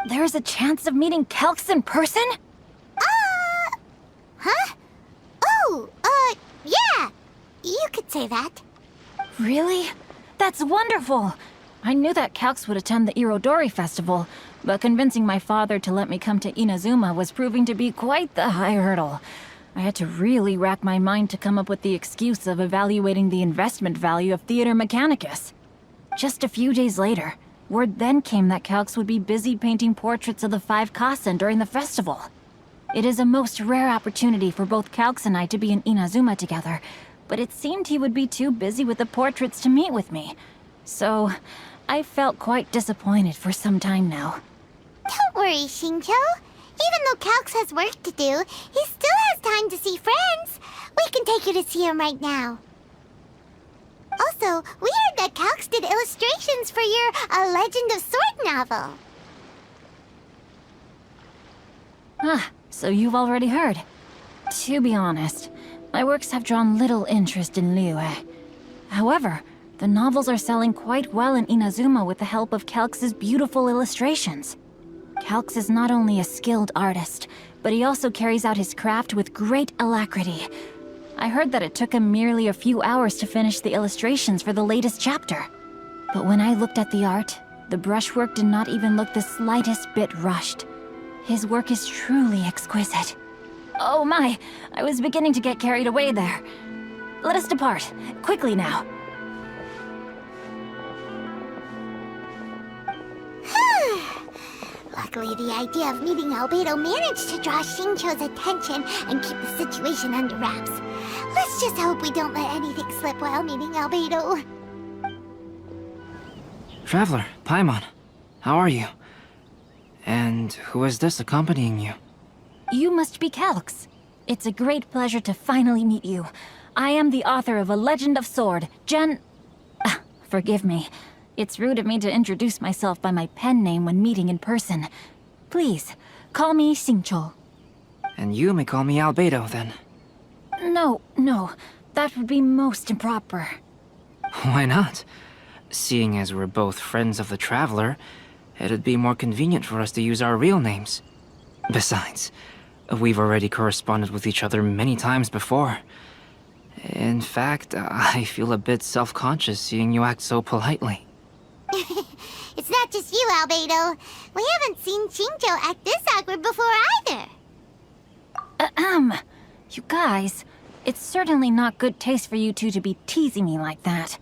There's a chance of meeting Calx in person? Huh? Oh, yeah. You could say that. Really? That's wonderful! I knew that Calx would attend the Irodori Festival, but convincing my father to let me come to Inazuma was proving to be quite the high hurdle. I had to really rack my mind to come up with the excuse of evaluating the investment value of Theater Mechanicus. Just a few days later, word then came that Calx would be busy painting portraits of the 5 Kasen during the festival. It is a most rare opportunity for both Calx and I to be in Inazuma together, but it seemed he would be too busy with the portraits to meet with me. So, I felt quite disappointed for some time now. Don't worry, Shincho. Even though Calx has work to do, he still has time to see friends. We can take you to see him right now. Also, we heard that Calx did illustrations for your A Legend of Sword novel. Ah, so you've already heard. To be honest, my works have drawn little interest in Liyue. However, the novels are selling quite well in Inazuma with the help of Calx's beautiful illustrations. Calx is not only a skilled artist, but he also carries out his craft with great alacrity. I heard that it took him merely a few hours to finish the illustrations for the latest chapter. But when I looked at the art, the brushwork did not even look the slightest bit rushed. His work is truly exquisite. Oh my, I was beginning to get carried away there. Let us depart, quickly now. Luckily, the idea of meeting Albedo managed to draw Shincho's attention and keep the situation under wraps. Let's just hope we don't let anything slip while meeting Albedo. Traveler, Paimon, how are you? And who is this accompanying you? You must be Calx. It's a great pleasure to finally meet you. I am the author of A Legend of Sword, forgive me. It's rude of me to introduce myself by my pen name when meeting in person. Please, call me Xingqiu. And you may call me Albedo, then. No, that would be most improper. Why not? Seeing as we're both friends of the Traveler, it'd be more convenient for us to use our real names. Besides, we've already corresponded with each other many times before. In fact, I feel a bit self-conscious seeing you act so politely. It's not just you, Albedo. We haven't seen Shincho act this awkward before either. You guys, it's certainly not good taste for you two to be teasing me like that.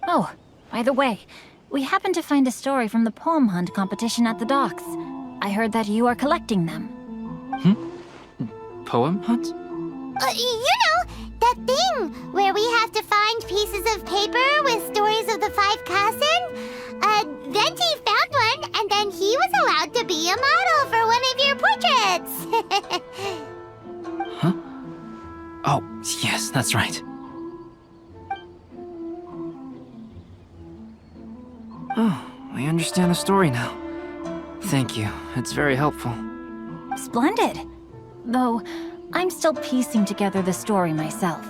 Oh, by the way, we happened to find a story from the poem hunt competition at the docks. I heard that you are collecting them. Poem hunt? You know, that thing where we have to find pieces of paper with stories of the 5 Kasen. Venti found one, and then he was allowed to be a model for one of your portraits. Huh? Oh, yes, that's right. Oh, I understand the story now. Thank you. It's very helpful. Splendid. Though, I'm still piecing together the story myself.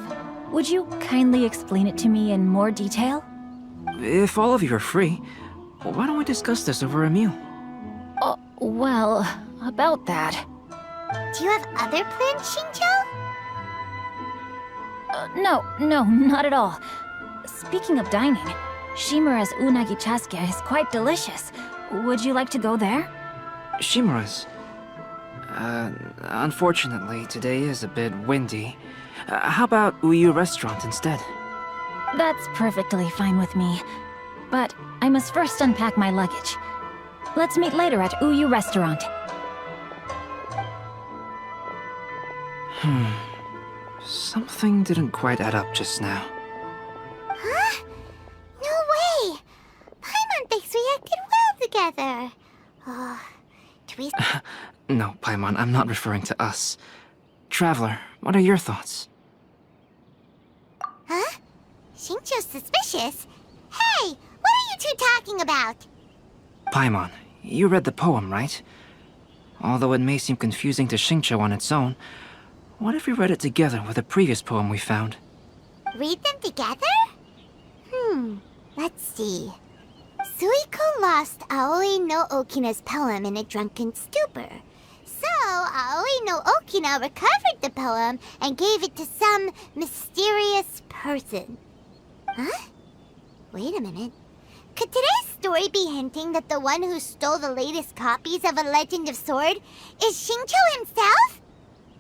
Would you kindly explain it to me in more detail? If all of you are free, why don't we discuss this over a meal? Well, about that. Do you have other plans, Shincho? No, not at all. Speaking of dining, Shimura's unagi chasuke is quite delicious. Would you like to go there? Shimura's? Unfortunately, today is a bit windy. How about Uyu Restaurant instead? That's perfectly fine with me. But I must first unpack my luggage. Let's meet later at Uyu Restaurant. Something didn't quite add up just now. Huh? No way! Paimon thinks we acted well together. Twist. No, Paimon, I'm not referring to us. Traveler, what are your thoughts? Huh? Xingqiu's suspicious? Hey, what are you two talking about? Paimon, you read the poem, right? Although it may seem confusing to Xingqiu on its own, what if we read it together with a previous poem we found? Read them together? Let's see. Suiko lost Aoi no Okina's poem in a drunken stupor. So, Aoi no Okina recovered the poem and gave it to some mysterious person. Huh? Wait a minute. Could today's story be hinting that the one who stole the latest copies of A Legend of Sword is Xingqiu himself?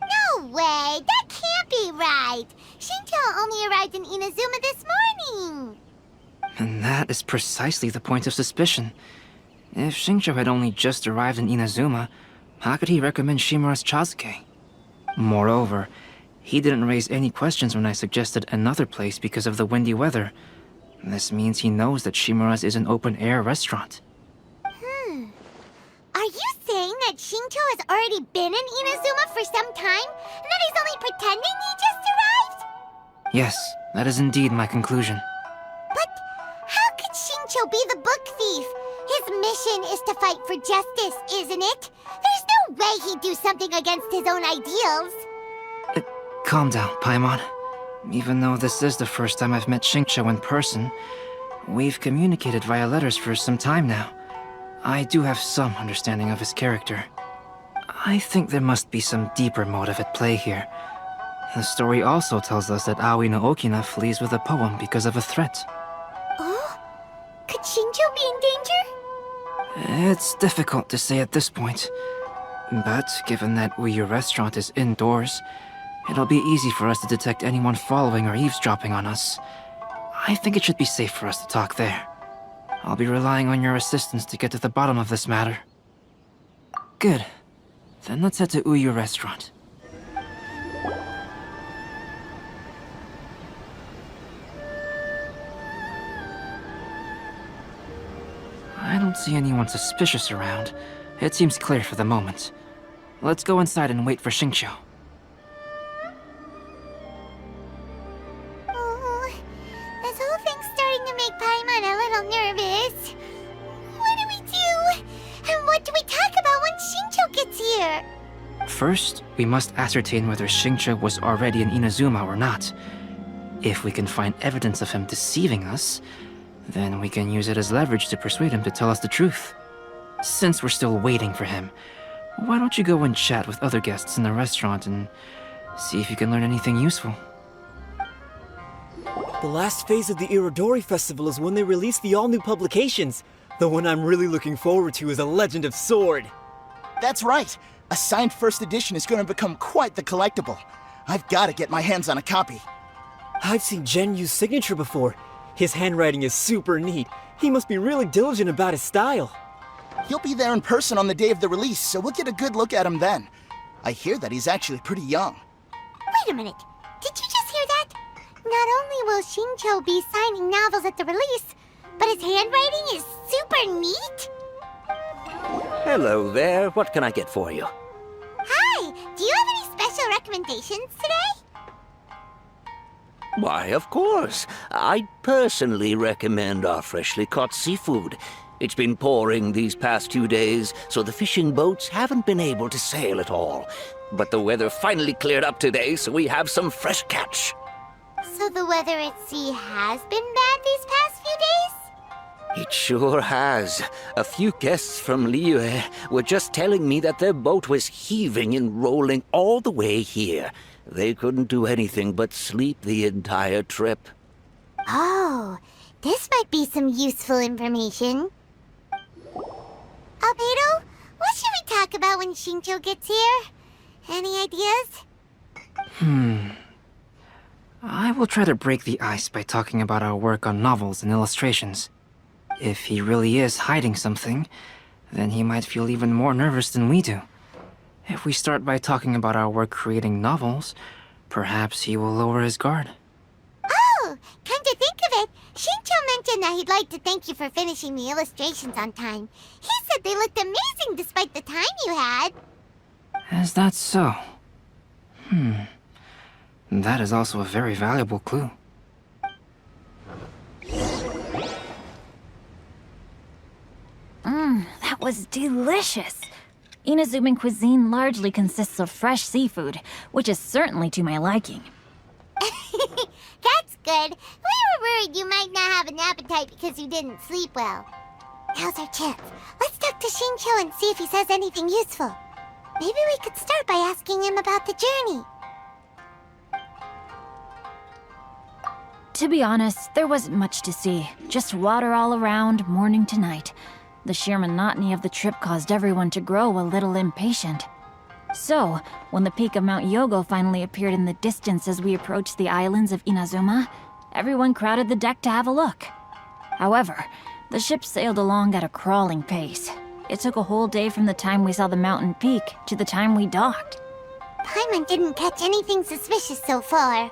No way! That can't be right! Xingqiu only arrived in Inazuma this morning! And that is precisely the point of suspicion. If Xingqiu had only just arrived in Inazuma, how could he recommend Shimura's Chazuke? Moreover, he didn't raise any questions when I suggested another place because of the windy weather. This means he knows that Shimura's is an open-air restaurant. Are you saying that Xingqiu has already been in Inazuma for some time, and that he's only pretending he just arrived? Yes, that is indeed my conclusion. But how could Xingqiu be the book thief? His mission is to fight for justice, isn't it? There's no way he'd do something against his own ideals. Calm down, Paimon. Even though this is the first time I've met Xingqiu in person, we've communicated via letters for some time now. I do have some understanding of his character. I think there must be some deeper motive at play here. The story also tells us that Aoi no Okina flees with a poem because of a threat. Oh? Could Xingqiu be in danger? It's difficult to say at this point. But given that Uyu Restaurant is indoors, it'll be easy for us to detect anyone following or eavesdropping on us. I think it should be safe for us to talk there. I'll be relying on your assistance to get to the bottom of this matter. Good. Then let's head to Uyu Restaurant. I don't see anyone suspicious around. It seems clear for the moment. Let's go inside and wait for Xingqiu. Oh, this whole thing's starting to make Paimon a little nervous. What do we do? And what do we talk about when Xingqiu gets here? First, we must ascertain whether Xingqiu was already in Inazuma or not. If we can find evidence of him deceiving us, then we can use it as leverage to persuade him to tell us the truth. Since we're still waiting for him, why don't you go and chat with other guests in the restaurant and see if you can learn anything useful? The last phase of the Irodori Festival is when they release the all-new publications. The one I'm really looking forward to is A Legend of Sword. That's right. A signed first edition is going to become quite the collectible. I've got to get my hands on a copy. I've seen Genyu's signature before. His handwriting is super neat. He must be really diligent about his style. He'll be there in person on the day of the release, so we'll get a good look at him then. I hear that he's actually pretty young. Wait a minute. Did you just hear that? Not only will Xingqiu be signing novels at the release, but his handwriting is super neat? Hello there. What can I get for you? Hi! Do you have any special recommendations today? Why, of course. I personally recommend our freshly caught seafood. It's been pouring these past 2 days, so the fishing boats haven't been able to sail at all. But the weather finally cleared up today, so we have some fresh catch. So the weather at sea has been bad these past few days? It sure has. A few guests from Liyue were just telling me that their boat was heaving and rolling all the way here. They couldn't do anything but sleep the entire trip. Oh, this might be some useful information. Albedo, what should we talk about when Xingqiu gets here? Any ideas? I will try to break the ice by talking about our work on novels and illustrations. If he really is hiding something, then he might feel even more nervous than we do. If we start by talking about our work creating novels, perhaps he will lower his guard. Oh, come to think of it, Xingqiu mentioned that he'd like to thank you for finishing the illustrations on time. He said they looked amazing despite the time you had. Is that so? That is also a very valuable clue. That was delicious. Inazuman cuisine largely consists of fresh seafood, which is certainly to my liking. That's good. We were worried you might not have an appetite because you didn't sleep well. Now's our chance. Let's talk to Shincho and see if he says anything useful. Maybe we could start by asking him about the journey. To be honest, there wasn't much to see. Just water all around, morning to night. The sheer monotony of the trip caused everyone to grow a little impatient. So, when the peak of Mount Yogo finally appeared in the distance as we approached the islands of Inazuma, everyone crowded the deck to have a look. However, the ship sailed along at a crawling pace. It took a whole day from the time we saw the mountain peak to the time we docked. Paimon didn't catch anything suspicious so far.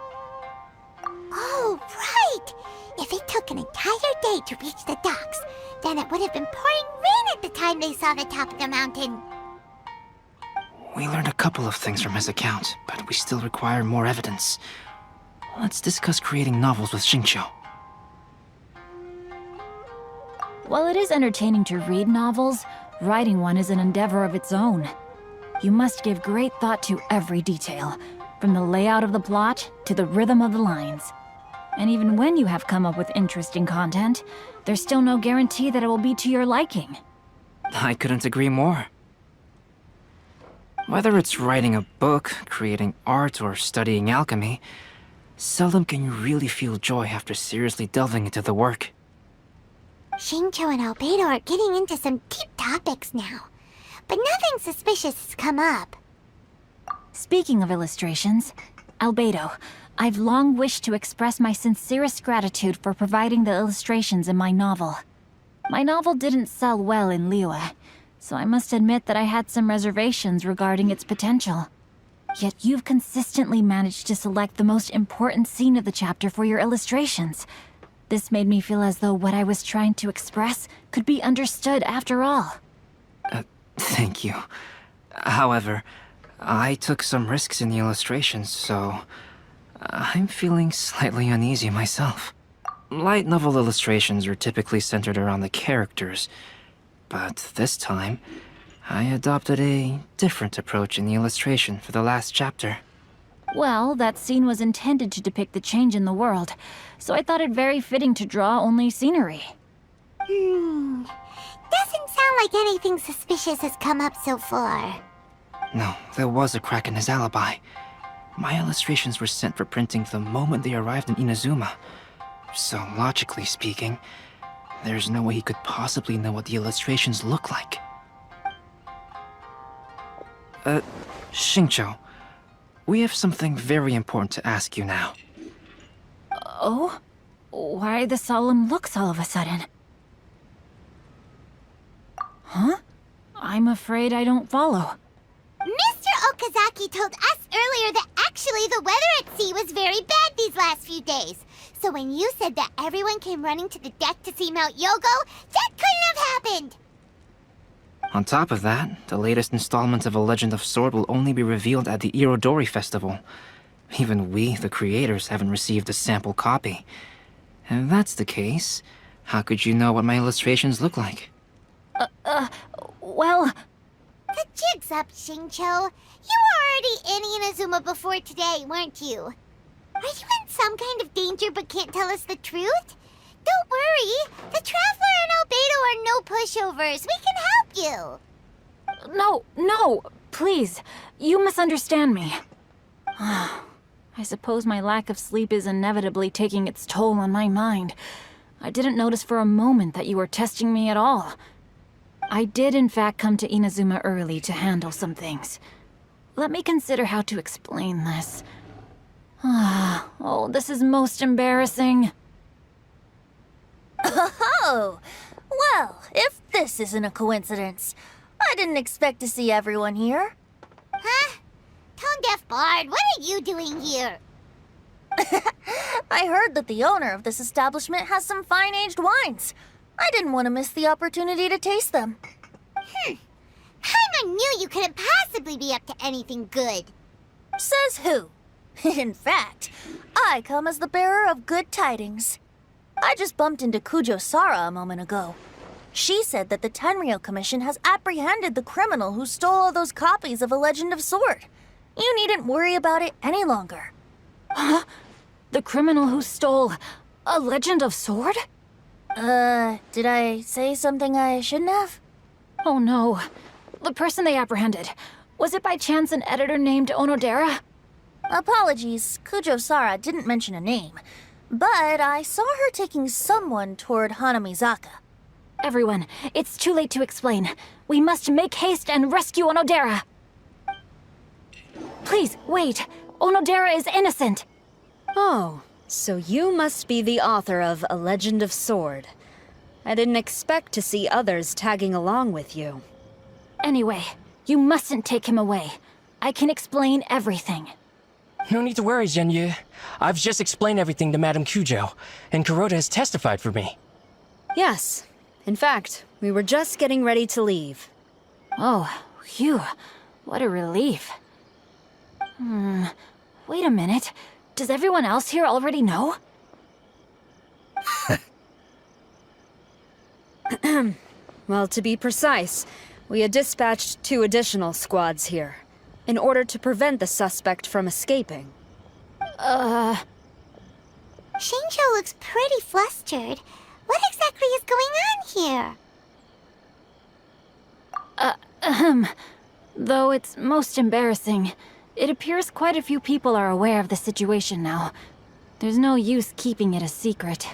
Oh, right! If it took an entire day to reach the docks, then it would have been pouring rain at the time they saw the top of the mountain. We learned a couple of things from his account, but we still require more evidence. Let's discuss creating novels with Shincho. While it is entertaining to read novels, writing one is an endeavor of its own. You must give great thought to every detail, from the layout of the plot to the rhythm of the lines. And even when you have come up with interesting content, there's still no guarantee that it will be to your liking. I couldn't agree more. Whether it's writing a book, creating art, or studying alchemy, seldom can you really feel joy after seriously delving into the work. Shincho and Albedo are getting into some deep topics now, but nothing suspicious has come up. Speaking of illustrations, Albedo, I've long wished to express my sincerest gratitude for providing the illustrations in my novel. My novel didn't sell well in Liyue, so I must admit that I had some reservations regarding its potential. Yet you've consistently managed to select the most important scene of the chapter for your illustrations. This made me feel as though what I was trying to express could be understood after all. Thank you. However, I took some risks in the illustrations, so I'm feeling slightly uneasy myself. Light novel illustrations are typically centered around the characters, but this time, I adopted a different approach in the illustration for the last chapter. Well, that scene was intended to depict the change in the world, so I thought it very fitting to draw only scenery. Doesn't sound like anything suspicious has come up so far. No, there was a crack in his alibi. My illustrations were sent for printing the moment they arrived in Inazuma. So, logically speaking, there's no way he could possibly know what the illustrations look like. Shincho, we have something very important to ask you now. Oh? Why the solemn looks all of a sudden? Huh? I'm afraid I don't follow. Mr. Okazaki told us earlier that actually the weather at sea was very bad these last few days. So when you said that everyone came running to the deck to see Mount Yogo, that couldn't have happened! On top of that, the latest installment of A Legend of Sword will only be revealed at the Irodori festival. Even we, the creators, haven't received a sample copy. If that's the case, how could you know what my illustrations look like? Well... The jig's up, Shincho. You were already in Inazuma before today, weren't you? Are you in some kind of danger but can't tell us the truth? Don't worry. The Traveler and Albedo are no pushovers. We can help you. No, please. You misunderstand me. I suppose my lack of sleep is inevitably taking its toll on my mind. I didn't notice for a moment that you were testing me at all. I did in fact come to Inazuma early to handle some things. Let me consider how to explain this. Oh, this is most embarrassing. Oh, well, if this isn't a coincidence, I didn't expect to see everyone here. Huh? Tone-deaf Bard, what are you doing here? I heard that the owner of this establishment has some fine-aged wines. I didn't want to miss the opportunity to taste them. Paimon knew you couldn't possibly be up to anything good. Says who? In fact, I come as the bearer of good tidings. I just bumped into Kujo Sara a moment ago. She said that the Tenryou Commission has apprehended the criminal who stole all those copies of A Legend of Sword. You needn't worry about it any longer. Huh? The criminal who stole A Legend of Sword? Did I say something I shouldn't have? Oh no. The person they apprehended. Was it by chance an editor named Onodera? Apologies, Kujo Sara didn't mention a name. But I saw her taking someone toward Hanamizaka. Everyone, it's too late to explain. We must make haste and rescue Onodera. Please, wait. Onodera is innocent. Oh, so you must be the author of A Legend of Sword. I didn't expect to see others tagging along with you. Anyway, you mustn't take him away. I can explain everything. No need to worry, Zenyu. I've just explained everything to Madame Kujo, and Kuroda has testified for me. Yes. In fact, we were just getting ready to leave. Oh, phew. What a relief. Wait a minute. Does everyone else here already know? Well, to be precise, we had dispatched 2 additional squads here, in order to prevent the suspect from escaping. Shincho looks pretty flustered. What exactly is going on here? Though it's most embarrassing, it appears quite a few people are aware of the situation now. There's no use keeping it a secret.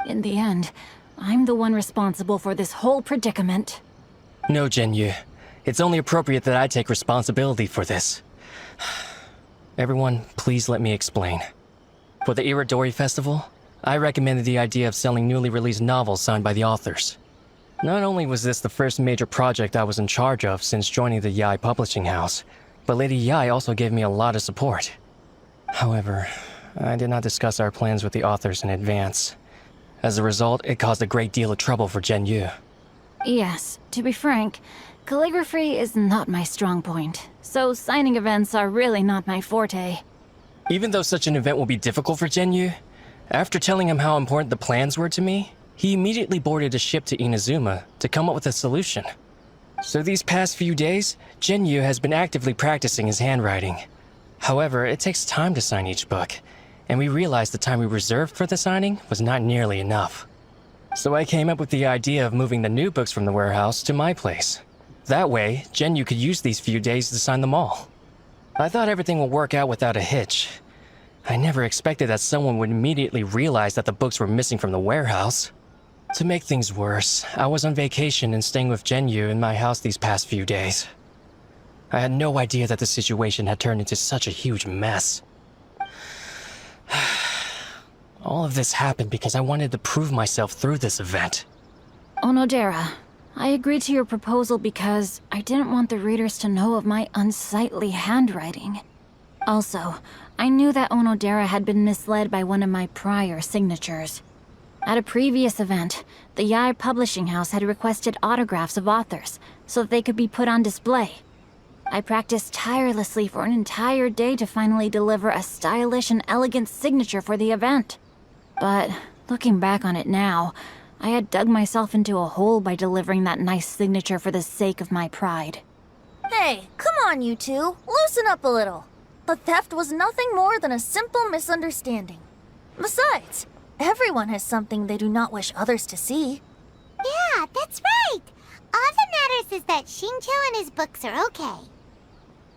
In the end, I'm the one responsible for this whole predicament. No, Zenyu. It's only appropriate that I take responsibility for this. Everyone, please let me explain. For the Irodori Festival, I recommended the idea of selling newly released novels signed by the authors. Not only was this the first major project I was in charge of since joining the Yae publishing house, but Lady Yae also gave me a lot of support. However, I did not discuss our plans with the authors in advance. As a result, it caused a great deal of trouble for Zenyu. Yes, to be frank, calligraphy is not my strong point, so signing events are really not my forte. Even though such an event will be difficult for Zenyu, after telling him how important the plans were to me, he immediately boarded a ship to Inazuma to come up with a solution. So these past few days, Zenyu has been actively practicing his handwriting. However, it takes time to sign each book, and we realized the time we reserved for the signing was not nearly enough. So I came up with the idea of moving the new books from the warehouse to my place. That way, Zenyu could use these few days to sign them all. I thought everything would work out without a hitch. I never expected that someone would immediately realize that the books were missing from the warehouse. To make things worse, I was on vacation and staying with Zenyu in my house these past few days. I had no idea that the situation had turned into such a huge mess. All of this happened because I wanted to prove myself through this event. Onodera, I agreed to your proposal because I didn't want the readers to know of my unsightly handwriting. Also, I knew that Onodera had been misled by one of my prior signatures. At a previous event, the Yae publishing house had requested autographs of authors so that they could be put on display. I practiced tirelessly for an entire day to finally deliver a stylish and elegant signature for the event. But looking back on it now, I had dug myself into a hole by delivering that nice signature for the sake of my pride. Hey, come on, you two. Loosen up a little. The theft was nothing more than a simple misunderstanding. Besides, everyone has something they do not wish others to see. Yeah, that's right. All that matters is that Shincho and his books are okay.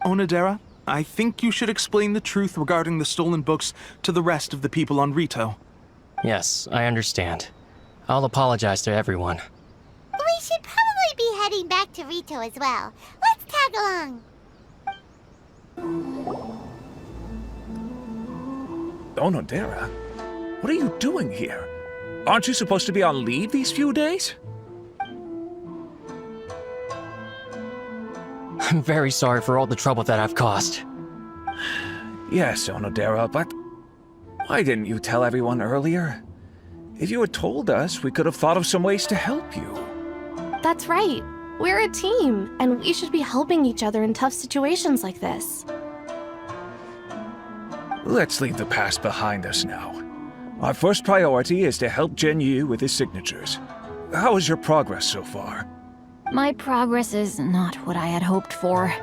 Onodera, I think you should explain the truth regarding the stolen books to the rest of the people on Rito. Yes, I understand. I'll apologize to everyone. We should probably be heading back to Rito as well. Let's tag along. Onodera? What are you doing here? Aren't you supposed to be on leave these few days? I'm very sorry for all the trouble that I've caused. Yes, Onodera, but why didn't you tell everyone earlier? If you had told us, we could have thought of some ways to help you. That's right. We're a team, and we should be helping each other in tough situations like this. Let's leave the past behind us now. Our first priority is to help Genyu with his signatures. How is your progress so far? My progress is not what I had hoped for.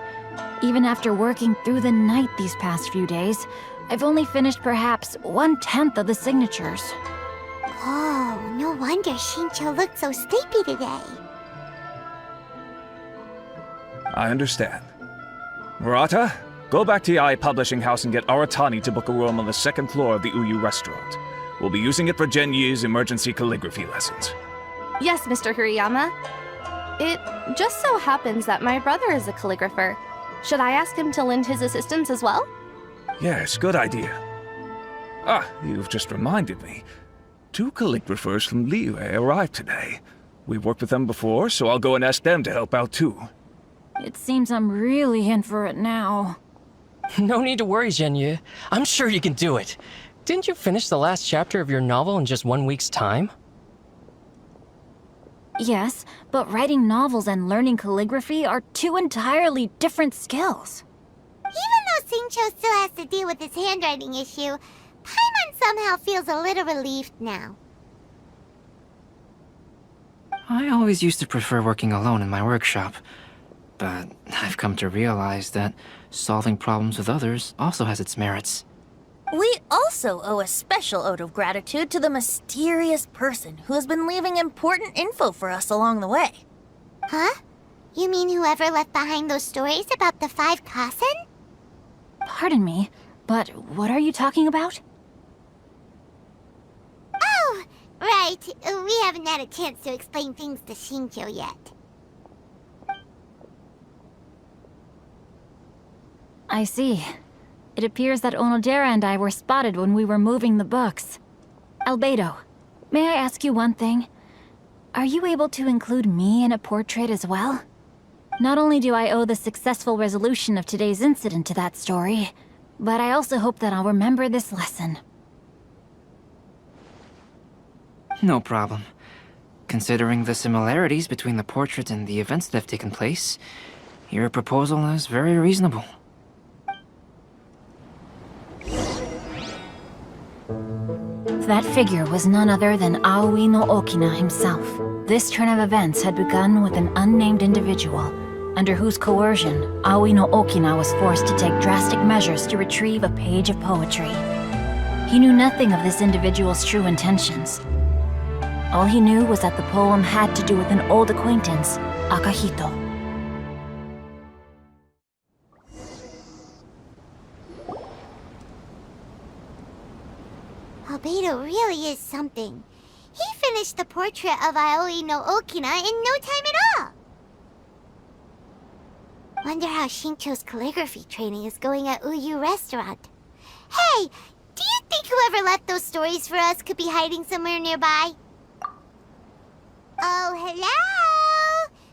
Even after working through the night these past few days, I've only finished perhaps 1/10 of the signatures. Oh, no wonder Shincho looked so sleepy today. I understand. Murata, go back to Yae Publishing House and get Aratani to book a room on the second floor of the Uyu restaurant. We'll be using it for Genyu's emergency calligraphy lessons. Yes, Mr. Hirayama. It just so happens that my brother is a calligrapher. Should I ask him to lend his assistance as well? Yes, good idea. Ah, you've just reminded me. 2 calligraphers from Liyue arrived today. We've worked with them before, so I'll go and ask them to help out too. It seems I'm really in for it now. No need to worry, Genyu. I'm sure you can do it. Didn't you finish the last chapter of your novel in just 1 week's time? Yes, but writing novels and learning calligraphy are 2 entirely different skills. Even though Shincho still has to deal with his handwriting issue, Paimon somehow feels a little relieved now. I always used to prefer working alone in my workshop, but I've come to realize that solving problems with others also has its merits. We also owe a special ode of gratitude to the mysterious person who has been leaving important info for us along the way. Huh? You mean whoever left behind those stories about the 5 Kasen? Pardon me, but what are you talking about? Oh, right. We haven't had a chance to explain things to Shincho yet. I see. It appears that Onodera and I were spotted when we were moving the books. Albedo, may I ask you one thing? Are you able to include me in a portrait as well? Not only do I owe the successful resolution of today's incident to that story, but I also hope that I'll remember this lesson. No problem. Considering the similarities between the portrait and the events that have taken place, your proposal is very reasonable. That figure was none other than Aoi no Okina himself. This turn of events had begun with an unnamed individual, under whose coercion, Aoi no Okina was forced to take drastic measures to retrieve a page of poetry. He knew nothing of this individual's true intentions. All he knew was that the poem had to do with an old acquaintance, Akahito. Albedo really is something. He finished the portrait of Aoi no Okina in no time at all. Wonder how Shincho's calligraphy training is going at Uyu Restaurant. Hey, do you think whoever left those stories for us could be hiding somewhere nearby? Oh, hello?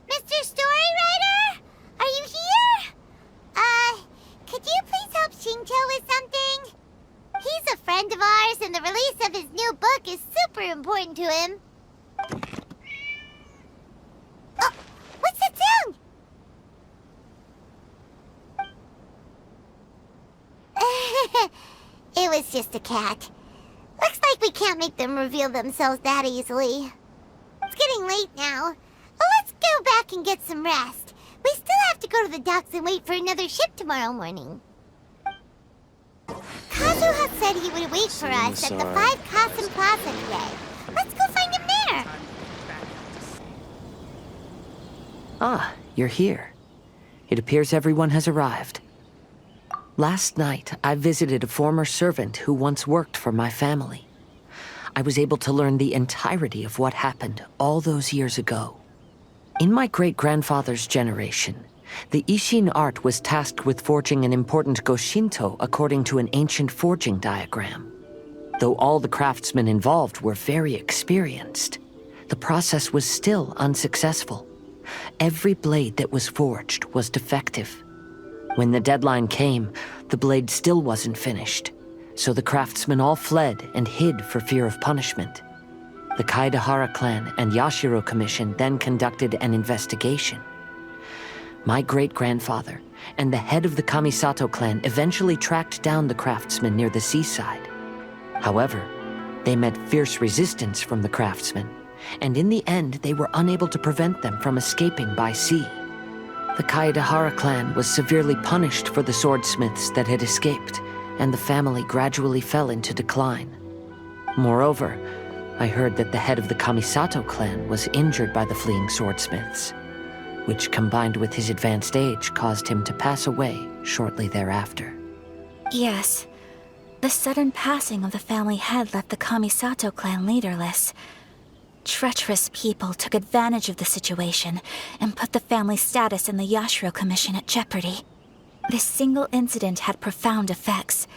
Mr. Storywriter? Are you here? Could you please help Shincho with something? He's a friend of ours, and the release of his new book is super important to him. Oh, what's that sound? It was just a cat. Looks like we can't make them reveal themselves that easily. It's getting late now. Let's go back and get some rest. We still have to go to the docks and wait for another ship tomorrow morning. Kazuha said he would wait for us at the 5 Kasen Plaza today. Let's go find him there. Ah, you're here. It appears everyone has arrived. Last night, I visited a former servant who once worked for my family. I was able to learn the entirety of what happened all those years ago. In my great-grandfather's generation, the Ishin art was tasked with forging an important Goshinto according to an ancient forging diagram. Though all the craftsmen involved were very experienced, the process was still unsuccessful. Every blade that was forged was defective. When the deadline came, the blade still wasn't finished, so the craftsmen all fled and hid for fear of punishment. The Kaidahara clan and Yashiro Commission then conducted an investigation. My great-grandfather and the head of the Kamisato clan eventually tracked down the craftsmen near the seaside. However, they met fierce resistance from the craftsmen, and in the end they were unable to prevent them from escaping by sea. The Kaedahara clan was severely punished for the swordsmiths that had escaped, and the family gradually fell into decline. Moreover, I heard that the head of the Kamisato clan was injured by the fleeing swordsmiths, which combined with his advanced age caused him to pass away shortly thereafter. Yes. The sudden passing of the family head left the Kamisato clan leaderless. Treacherous people took advantage of the situation and put the family's status in the Yashiro Commission at jeopardy. This single incident had profound effects.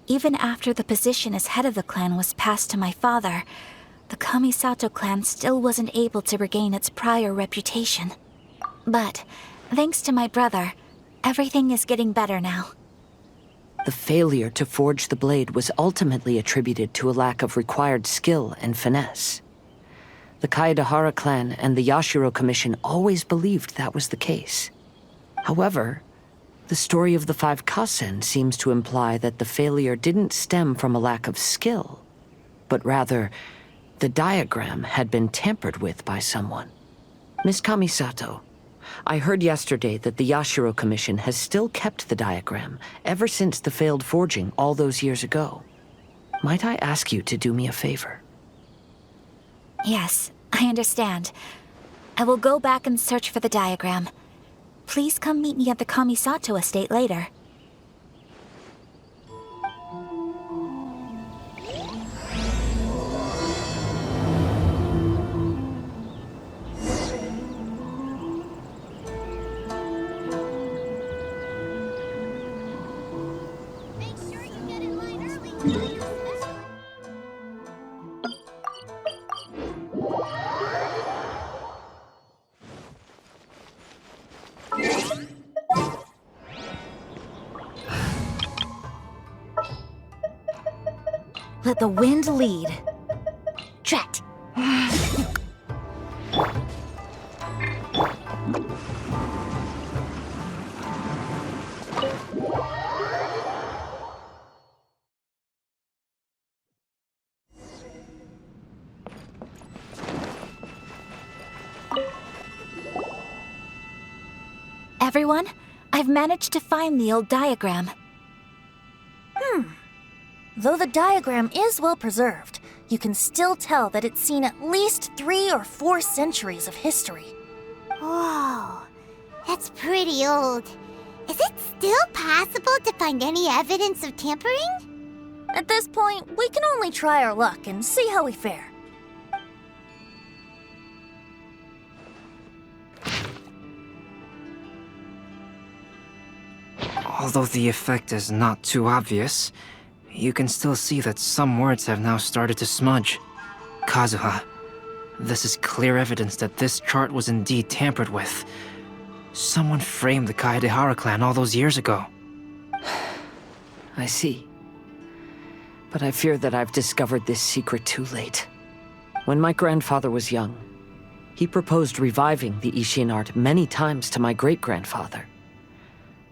Even after the position as head of the clan was passed to my father, the Kamisato clan still wasn't able to regain its prior reputation. But, thanks to my brother, everything is getting better now. The failure to forge the blade was ultimately attributed to a lack of required skill and finesse. The Kaedahara clan and the Yashiro Commission always believed that was the case. However, the story of the 5 Kasen seems to imply that the failure didn't stem from a lack of skill, but rather, the diagram had been tampered with by someone. Miss Kamisato, I heard yesterday that the Yashiro Commission has still kept the diagram ever since the failed forging all those years ago. Might I ask you to do me a favor? Yes, I understand. I will go back and search for the diagram. Please come meet me at the Kamisato estate later. Let the wind lead. Drat! Everyone, I've managed to find the old diagram. Though the diagram is well preserved, you can still tell that it's seen at least 3 or 4 centuries of history. Whoa, that's pretty old. Is it still possible to find any evidence of tampering? At this point, we can only try our luck and see how we fare. Although the effect is not too obvious, you can still see that some words have now started to smudge. Kazuha, this is clear evidence that this chart was indeed tampered with. Someone framed the Kaedahara clan all those years ago. I see. But I fear that I've discovered this secret too late. When my grandfather was young, he proposed reviving the Ishin art many times to my great-grandfather.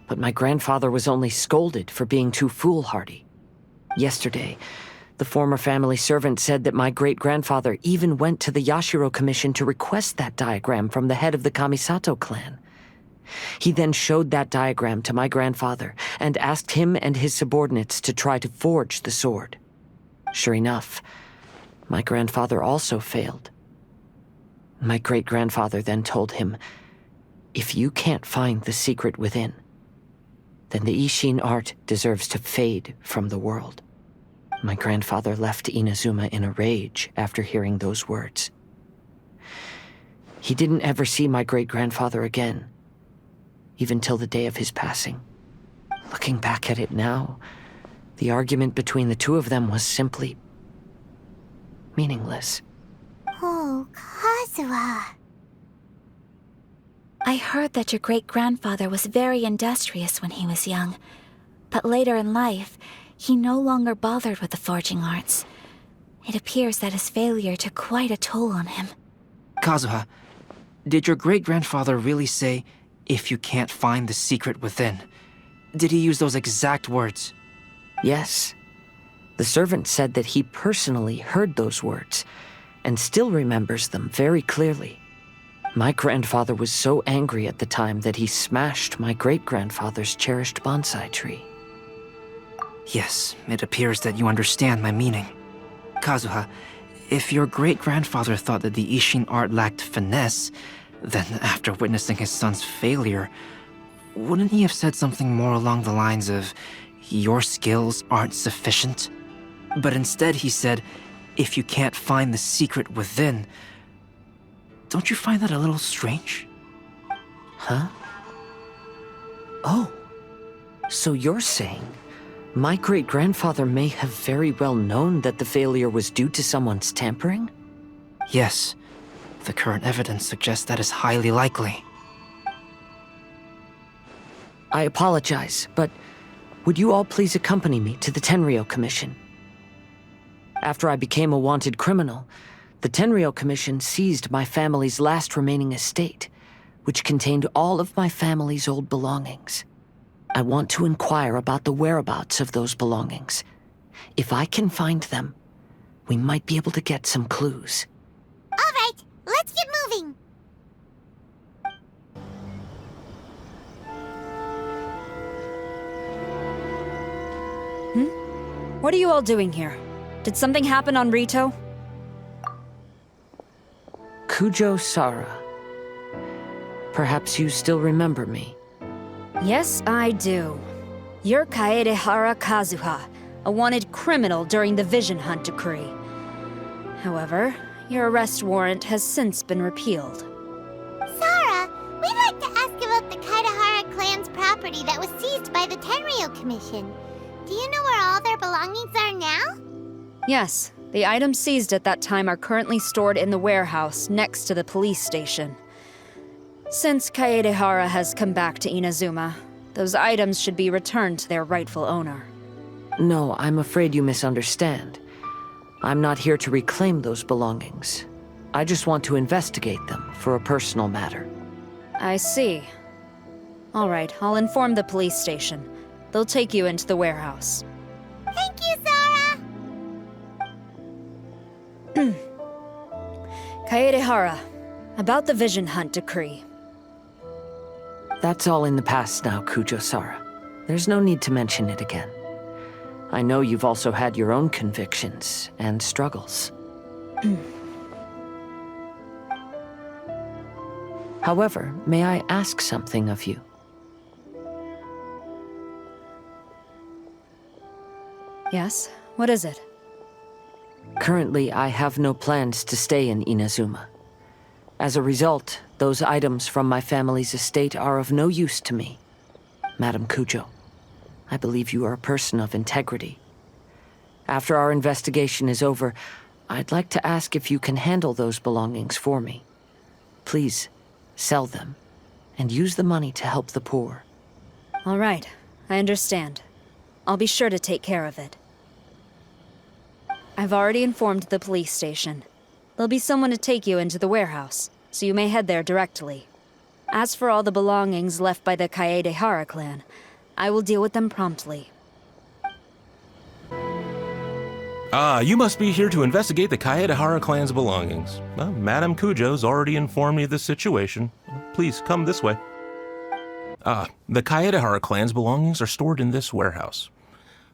But my grandfather was only scolded for being too foolhardy. Yesterday, the former family servant said that my great-grandfather even went to the Yashiro Commission to request that diagram from the head of the Kamisato clan. He then showed that diagram to my grandfather and asked him and his subordinates to try to forge the sword. Sure enough, my grandfather also failed. My great-grandfather then told him, "If you can't find the secret within, then the Ishin art deserves to fade from the world." My grandfather left Inazuma in a rage after hearing those words. He didn't ever see my great-grandfather again, even till the day of his passing. Looking back at it now, the argument between the two of them was simply meaningless. Oh, Kazuha. I heard that your great-grandfather was very industrious when he was young, but later in life, he no longer bothered with the forging arts. It appears that his failure took quite a toll on him. Kazuha, did your great-grandfather really say, If you can't find the secret within. Did he use those exact words? Yes. The servant said that he personally heard those words, and still remembers them very clearly. My grandfather was so angry at the time that he smashed my great-grandfather's cherished bonsai tree. Yes, it appears that you understand my meaning. Kazuha, if your great-grandfather thought that the Ishin art lacked finesse, then after witnessing his son's failure, wouldn't he have said something more along the lines of, your skills aren't sufficient? But instead he said, if you can't find the secret within. Don't you find that a little strange? Huh? Oh. So you're saying my great-grandfather may have very well known that the failure was due to someone's tampering? Yes. The current evidence suggests that is highly likely. I apologize, but would you all please accompany me to the Tenryou Commission? After I became a wanted criminal, the Tenryou Commission seized my family's last remaining estate, which contained all of my family's old belongings. I want to inquire about the whereabouts of those belongings. If I can find them, we might be able to get some clues. All right, let's get moving. What are you all doing here? Did something happen on Rito? Kujo Sara. Perhaps you still remember me. Yes, I do. You're Kaedehara Kazuha, a wanted criminal during the Vision Hunt decree. However, your arrest warrant has since been repealed. Sara, we'd like to ask about the Kaedehara clan's property that was seized by the Tenryou Commission. Do you know where all their belongings are now? Yes, the items seized at that time are currently stored in the warehouse next to the police station. Since Kaedehara has come back to Inazuma, those items should be returned to their rightful owner. No, I'm afraid you misunderstand. I'm not here to reclaim those belongings. I just want to investigate them for a personal matter. I see. All right, I'll inform the police station. They'll take you into the warehouse. Thank you, Sara! Kaedehara, about the Vision Hunt decree. That's all in the past now, Kujo Sara. There's no need to mention it again. I know you've also had your own convictions and struggles. However, may I ask something of you? Yes? What is it? Currently, I have no plans to stay in Inazuma. As a result, those items from my family's estate are of no use to me. Madam Kujo, I believe you are a person of integrity. After our investigation is over, I'd like to ask if you can handle those belongings for me. Please, sell them, and use the money to help the poor. All right, I understand. I'll be sure to take care of it. I've already informed the police station. There'll be someone to take you into the warehouse, so you may head there directly. As for all the belongings left by the Kaedehara clan, I will deal with them promptly. Ah, you must be here to investigate the Kaedehara clan's belongings. Well, Madame Kujo's already informed me of the situation. Please, come this way. The Kaedehara clan's belongings are stored in this warehouse.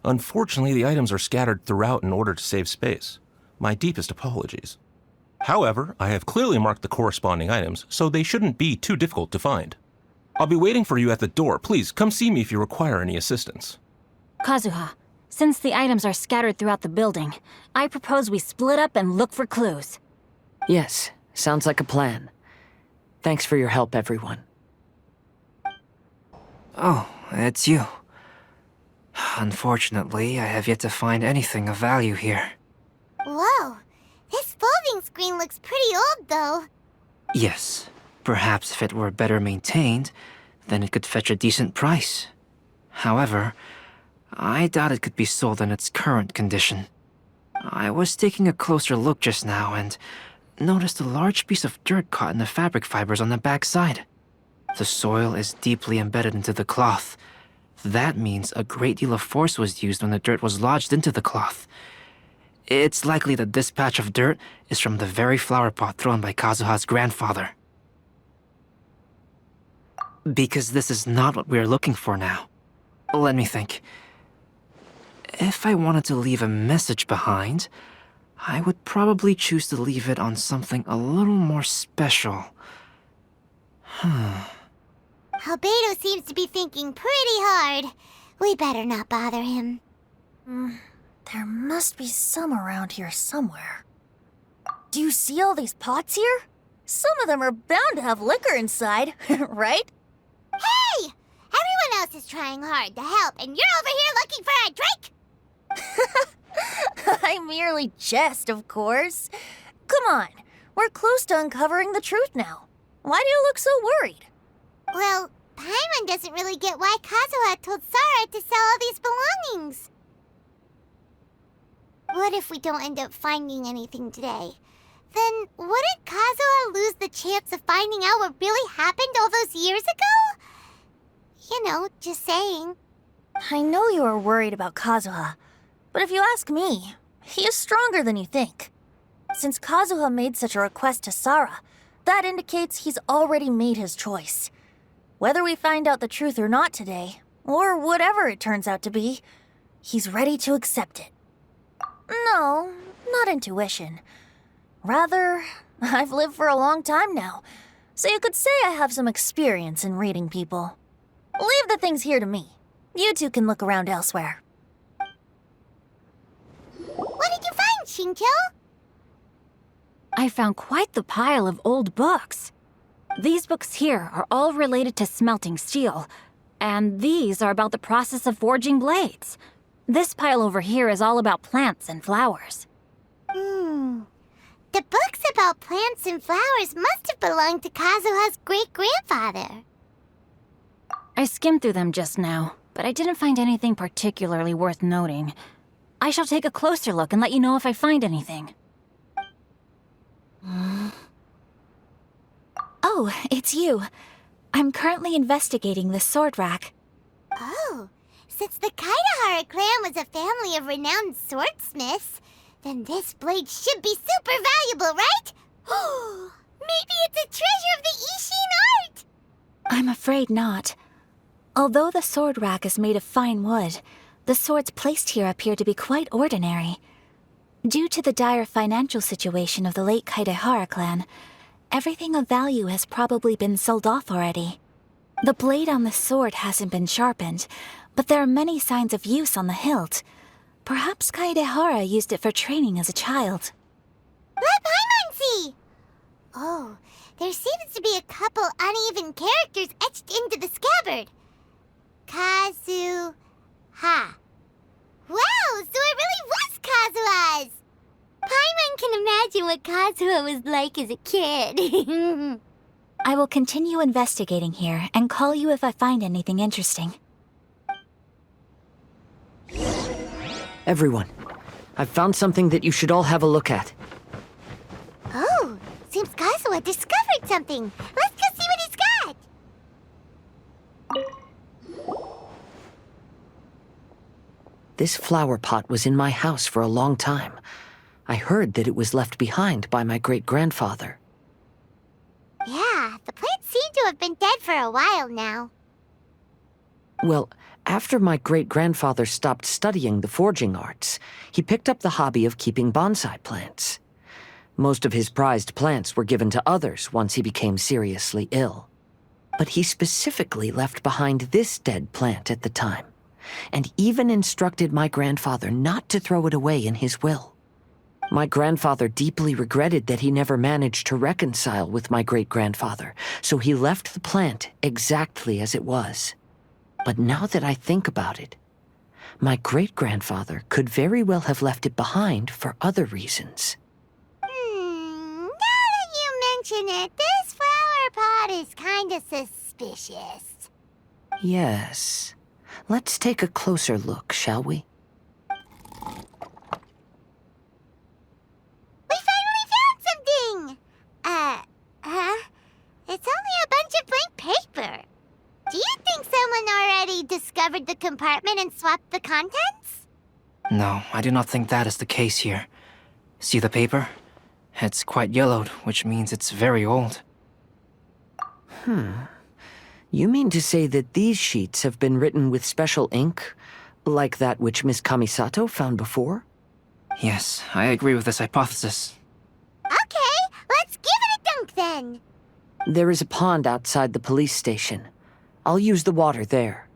Unfortunately, the items are scattered throughout in order to save space. My deepest apologies. However, I have clearly marked the corresponding items, so they shouldn't be too difficult to find. I'll be waiting for you at the door. Please, come see me if you require any assistance. Kazuha, since the items are scattered throughout the building, I propose we split up and look for clues. Yes, sounds like a plan. Thanks for your help, everyone. Oh, it's you. Unfortunately, I have yet to find anything of value here. Whoa, this folding screen looks pretty old, though. Yes, perhaps if it were better maintained, then it could fetch a decent price. However, I doubt it could be sold in its current condition. I was taking a closer look just now and noticed a large piece of dirt caught in the fabric fibers on the back side. The soil is deeply embedded into the cloth. That means a great deal of force was used when the dirt was lodged into the cloth. It's likely that this patch of dirt is from the very flower pot thrown by Kazuha's grandfather. Because this is not what we're looking for now. Let me think. If I wanted to leave a message behind, I would probably choose to leave it on something a little more special. Albedo seems to be thinking pretty hard. We better not bother him. There must be some around here somewhere. Do you see all these pots here? Some of them are bound to have liquor inside, right? Hey! Everyone else is trying hard to help, and you're over here looking for a drink? I merely jest, of course. Come on, we're close to uncovering the truth now. Why do you look so worried? Well, Paimon doesn't really get why Kazuha told Sarah to sell all these belongings. What if we don't end up finding anything today? Then wouldn't Kazuha lose the chance of finding out what really happened all those years ago? You know, just saying. I know you are worried about Kazuha, but if you ask me, he is stronger than you think. Since Kazuha made such a request to Sarah, that indicates he's already made his choice. Whether we find out the truth or not today, or whatever it turns out to be, he's ready to accept it. No, not intuition. Rather, I've lived for a long time now, so you could say I have some experience in reading people. Leave the things here to me. You two can look around elsewhere. What did you find, Shincho? I found quite the pile of old books. These books here are all related to smelting steel, and these are about the process of forging blades. This pile over here is all about plants and flowers. The books about plants and flowers must have belonged to Kazuha's great-grandfather. I skimmed through them just now, but I didn't find anything particularly worth noting. I shall take a closer look and let you know if I find anything. Oh, it's you. I'm currently investigating the sword rack. Oh, since the Kaidahara clan was a family of renowned swordsmiths, then this blade should be super valuable, right? Maybe it's a treasure of the Ishin art! I'm afraid not. Although the sword rack is made of fine wood, the swords placed here appear to be quite ordinary. Due to the dire financial situation of the late Kaidahara clan, everything of value has probably been sold off already. The blade on the sword hasn't been sharpened, but there are many signs of use on the hilt. Perhaps Kaidahara used it for training as a child. Let Paimon see! Oh, there seems to be a couple uneven characters etched into the scabbard. Kazuha. Wow, so it really was Kazuha's! Paimon can imagine what Kazuha was like as a kid. I will continue investigating here and call you if I find anything interesting. Everyone, I've found something that you should all have a look at. Oh, seems Kazuha discovered something. Let's go see what he's got. This flower pot was in my house for a long time. I heard that it was left behind by my great-grandfather. Yeah, the plants seem to have been dead for a while now. Well, after my great-grandfather stopped studying the forging arts, he picked up the hobby of keeping bonsai plants. Most of his prized plants were given to others once he became seriously ill. But he specifically left behind this dead plant at the time, and even instructed my grandfather not to throw it away in his will. My grandfather deeply regretted that he never managed to reconcile with my great-grandfather, so he left the plant exactly as it was. But now that I think about it, my great-grandfather could very well have left it behind for other reasons. Now that you mention it, this flower pot is kinda suspicious. Yes. Let's take a closer look, shall we? We finally found something! It's only a bunch of blank paper. the compartment and swapped the contents? No, I do not think that is the case here. See the paper? It's quite yellowed, which means it's very old. You mean to say that these sheets have been written with special ink, like that which Miss Kamisato found before? Yes, I agree with this hypothesis. Okay, let's give it a dunk then. There is a pond outside the police station. I'll use the water there.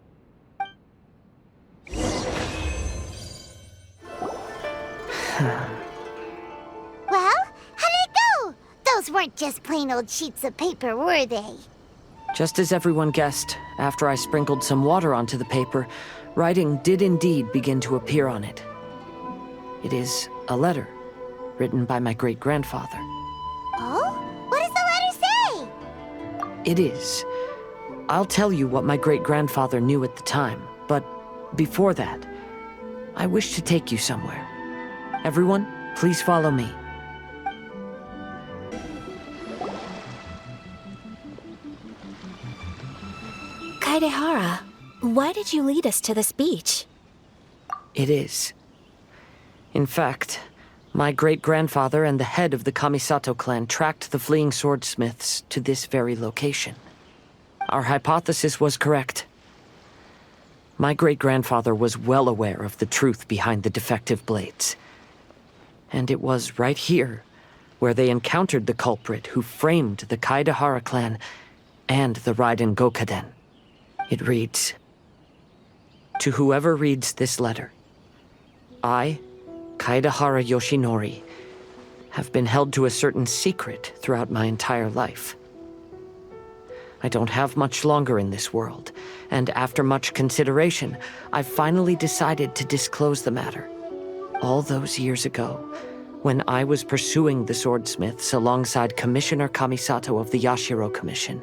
Well, how did it go? Those weren't just plain old sheets of paper, were they? Just as everyone guessed, after I sprinkled some water onto the paper, writing did indeed begin to appear on it. It is a letter, written by my great-grandfather. Oh? What does the letter say? It is. I'll tell you what my great-grandfather knew at the time, but before that, I wish to take you somewhere. Everyone, please follow me. Kaedehara, why did you lead us to this beach? It is. In fact, my great-grandfather and the head of the Kamisato clan tracked the fleeing swordsmiths to this very location. Our hypothesis was correct. My great-grandfather was well aware of the truth behind the defective blades. And it was right here where they encountered the culprit who framed the Kaedehara clan and the Raiden Gokaden. It reads, "To whoever reads this letter, I, Kaedehara Yoshinori, have been held to a certain secret throughout my entire life. I don't have much longer in this world, and after much consideration, I've finally decided to disclose the matter. All those years ago, when I was pursuing the swordsmiths alongside Commissioner Kamisato of the Yashiro Commission,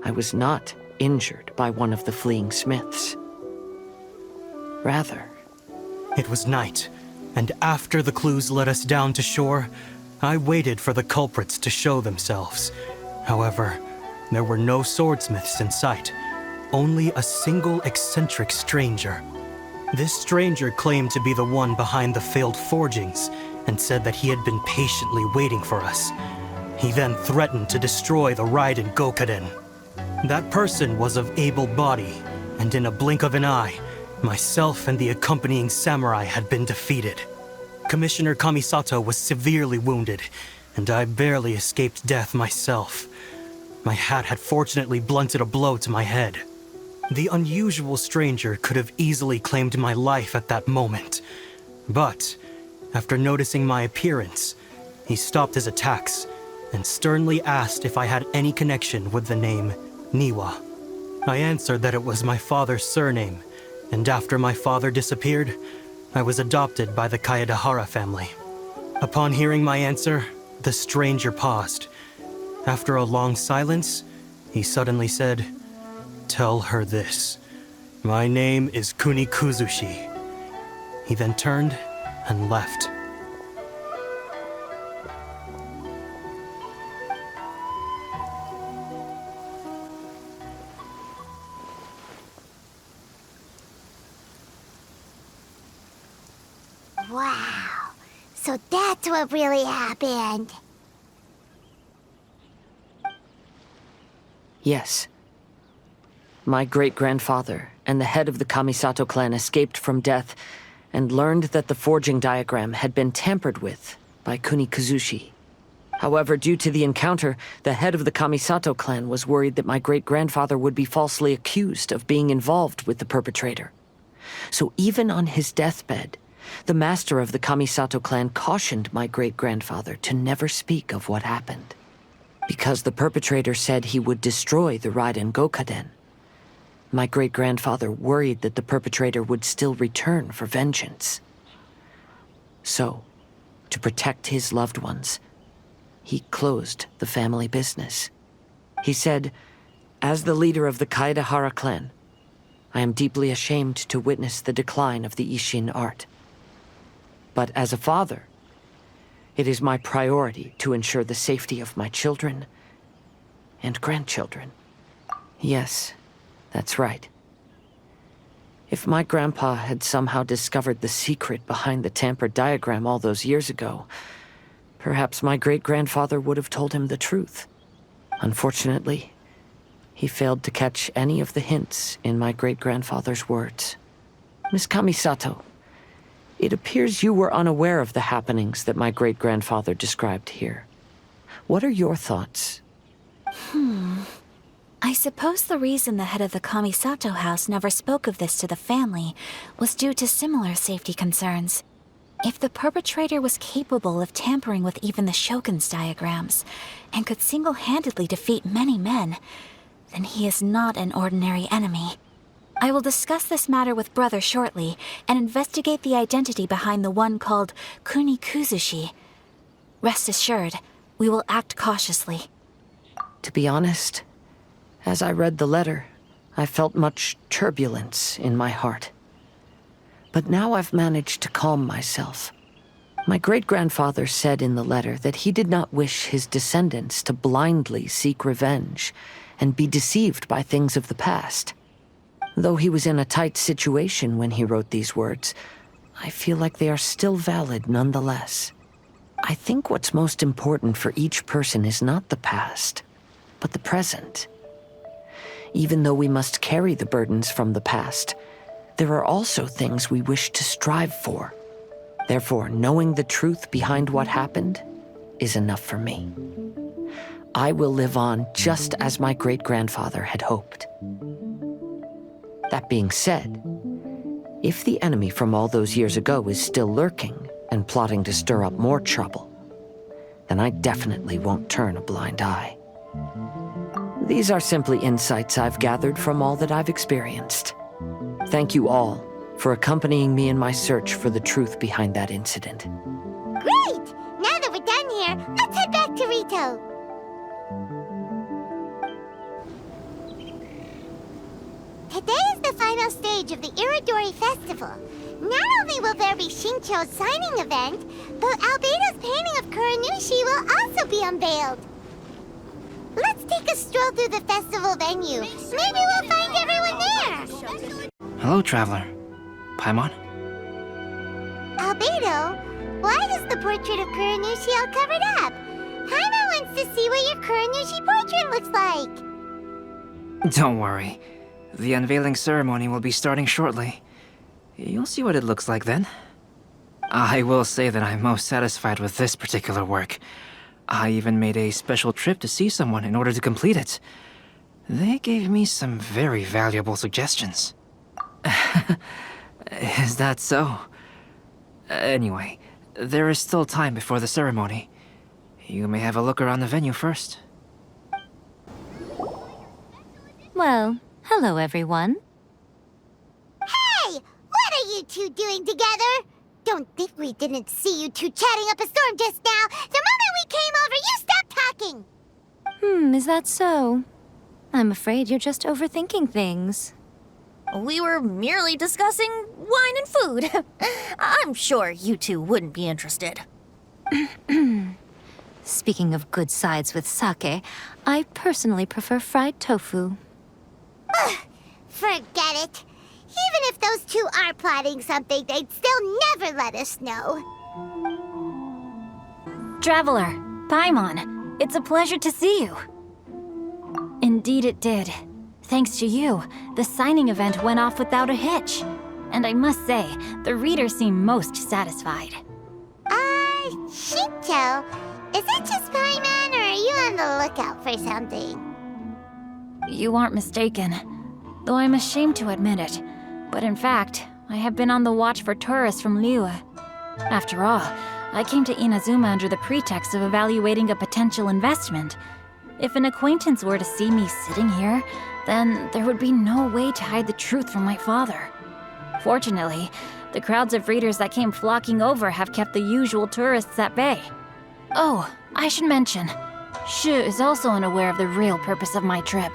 I was not injured by one of the fleeing smiths. Rather, it was night, and after the clues led us down to shore, I waited for the culprits to show themselves. However, there were no swordsmiths in sight, only a single eccentric stranger. This stranger claimed to be the one behind the failed forgings, and said that he had been patiently waiting for us. He then threatened to destroy the Raiden Gokaden. That person was of able body, and in a blink of an eye, myself and the accompanying samurai had been defeated. Commissioner Kamisato was severely wounded, and I barely escaped death myself. My hat had fortunately blunted a blow to my head. The unusual stranger could have easily claimed my life at that moment. But, after noticing my appearance, he stopped his attacks and sternly asked if I had any connection with the name Niwa. I answered that it was my father's surname, and after my father disappeared, I was adopted by the Kaedehara family. Upon hearing my answer, the stranger paused. After a long silence, he suddenly said, "Tell her this. My name is Kuni Kuzushi." He then turned and left. Wow. So that's what really happened. Yes. My great-grandfather and the head of the Kamisato clan escaped from death and learned that the forging diagram had been tampered with by Kuni Kuzushi. However, due to the encounter, the head of the Kamisato clan was worried that my great-grandfather would be falsely accused of being involved with the perpetrator. So even on his deathbed, the master of the Kamisato clan cautioned my great-grandfather to never speak of what happened. Because the perpetrator said he would destroy the Raiden Gokaden, my great-grandfather worried that the perpetrator would still return for vengeance. So, to protect his loved ones, he closed the family business. He said, "As the leader of the Kaedehara clan, I am deeply ashamed to witness the decline of the Isshin art. But as a father, it is my priority to ensure the safety of my children and grandchildren." Yes, that's right. If my grandpa had somehow discovered the secret behind the tampered diagram all those years ago, perhaps my great-grandfather would have told him the truth. Unfortunately, he failed to catch any of the hints in my great-grandfather's words. Miss Kamisato, it appears you were unaware of the happenings that my great-grandfather described here. What are your thoughts? I suppose the reason the head of the Kamisato house never spoke of this to the family was due to similar safety concerns. If the perpetrator was capable of tampering with even the Shogun's diagrams, and could single-handedly defeat many men, then he is not an ordinary enemy. I will discuss this matter with Brother shortly, and investigate the identity behind the one called Kunikuzushi. Rest assured, we will act cautiously. To be honest, as I read the letter, I felt much turbulence in my heart. But now I've managed to calm myself. My great-grandfather said in the letter that he did not wish his descendants to blindly seek revenge and be deceived by things of the past. Though he was in a tight situation when he wrote these words, I feel like they are still valid nonetheless. I think what's most important for each person is not the past, but the present. Even though we must carry the burdens from the past, there are also things we wish to strive for. Therefore, knowing the truth behind what happened is enough for me. I will live on just as my great-grandfather had hoped. That being said, if the enemy from all those years ago is still lurking and plotting to stir up more trouble, then I definitely won't turn a blind eye. These are simply insights I've gathered from all that I've experienced. Thank you all for accompanying me in my search for the truth behind that incident. Great! Now that we're done here, let's head back to Rito. Today is the final stage of the Irodori Festival. Not only will there be Shincho's signing event, but Albedo's painting of Kuranushi will also be unveiled. Let's take a stroll through the festival venue. Maybe we'll find everyone there. Hello, traveler. Paimon? Albedo, why is the portrait of Kuranushi all covered up? Paimon wants to see what your Kuranushi portrait looks like. Don't worry. The unveiling ceremony will be starting shortly. You'll see what it looks like then. I will say that I'm most satisfied with this particular work. I even made a special trip to see someone in order to complete it. They gave me some very valuable suggestions. Is that so? Anyway, there is still time before the ceremony. You may have a look around the venue first. Well, hello everyone. Hey! What are you two doing together? Don't think we didn't see you two chatting up a storm just now. The moment we came over, you stopped talking. Is that so? I'm afraid you're just overthinking things. We were merely discussing wine and food. I'm sure you two wouldn't be interested. Speaking of good sides with sake, I personally prefer fried tofu. Forget it. Even if those two are plotting something, they'd still never let us know. Traveler, Paimon, it's a pleasure to see you. Indeed it did. Thanks to you, the signing event went off without a hitch. And I must say, the readers seem most satisfied. Shinto, is that just Paimon, or are you on the lookout for something? You aren't mistaken, though I'm ashamed to admit it. But in fact, I have been on the watch for tourists from Liyue. After all, I came to Inazuma under the pretext of evaluating a potential investment. If an acquaintance were to see me sitting here, then there would be no way to hide the truth from my father. Fortunately, the crowds of readers that came flocking over have kept the usual tourists at bay. Oh, I should mention, Shu is also unaware of the real purpose of my trip.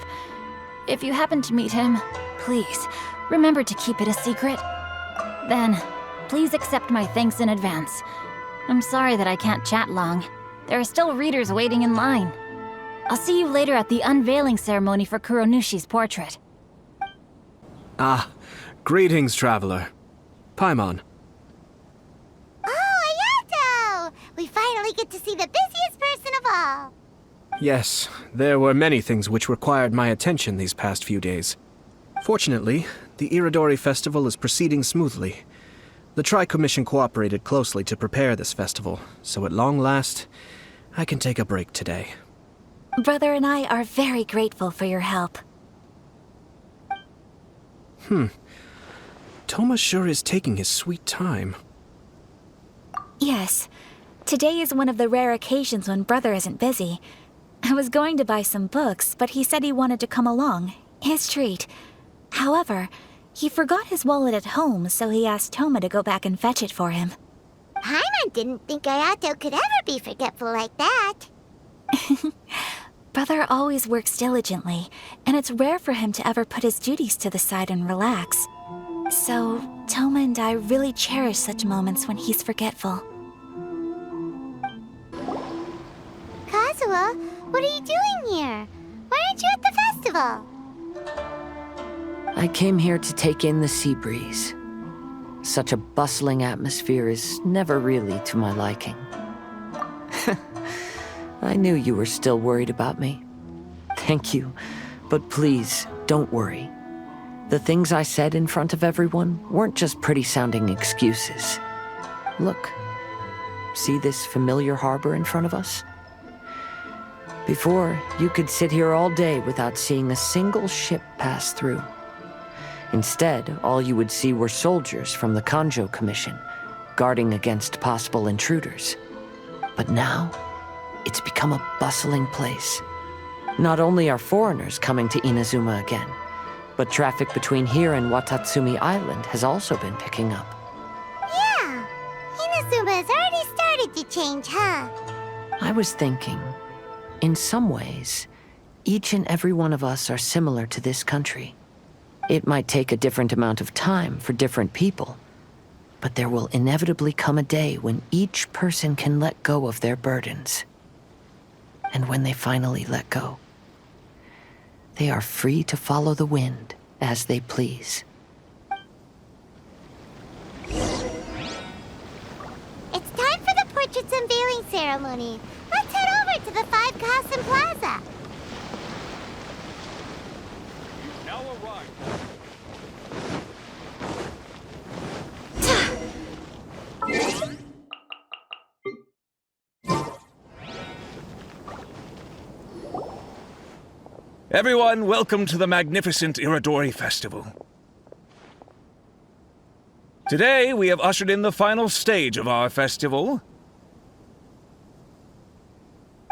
If you happen to meet him, please, remember to keep it a secret. Then, please accept my thanks in advance. I'm sorry that I can't chat long. There are still readers waiting in line. I'll see you later at the unveiling ceremony for Kuronushi's portrait. Greetings, traveler. Paimon. Oh, Ayato! We finally get to see the busiest person of all. Yes, there were many things which required my attention these past few days. Fortunately, the Irodori festival is proceeding smoothly. The Tri-Commission cooperated closely to prepare this festival, so at long last, I can take a break today. Brother and I are very grateful for your help. Toma sure is taking his sweet time. Yes. Today is one of the rare occasions when Brother isn't busy. I was going to buy some books, but he said he wanted to come along. His treat. However, he forgot his wallet at home, so he asked Toma to go back and fetch it for him. Paimon didn't think Ayato could ever be forgetful like that. Brother always works diligently, and it's rare for him to ever put his duties to the side and relax. So, Toma and I really cherish such moments when he's forgetful. Kazuha, what are you doing here? Why aren't you at the festival? I came here to take in the sea breeze. Such a bustling atmosphere is never really to my liking. I knew you were still worried about me. Thank you, but please, don't worry. The things I said in front of everyone weren't just pretty-sounding excuses. Look, see this familiar harbor in front of us? Before, you could sit here all day without seeing a single ship pass through. Instead, all you would see were soldiers from the Kanjo Commission, guarding against possible intruders. But now, it's become a bustling place. Not only are foreigners coming to Inazuma again, but traffic between here and Watatsumi Island has also been picking up. Yeah, Inazuma has already started to change, huh? I was thinking, in some ways, each and every one of us are similar to this country. It might take a different amount of time for different people, but there will inevitably come a day when each person can let go of their burdens. And when they finally let go, they are free to follow the wind as they please. It's time for the portraits unveiling ceremony. Let's head over to the 5 Kasen Plaza. Now arrived. Everyone, welcome to the magnificent Irodori Festival. Today, we have ushered in the final stage of our festival.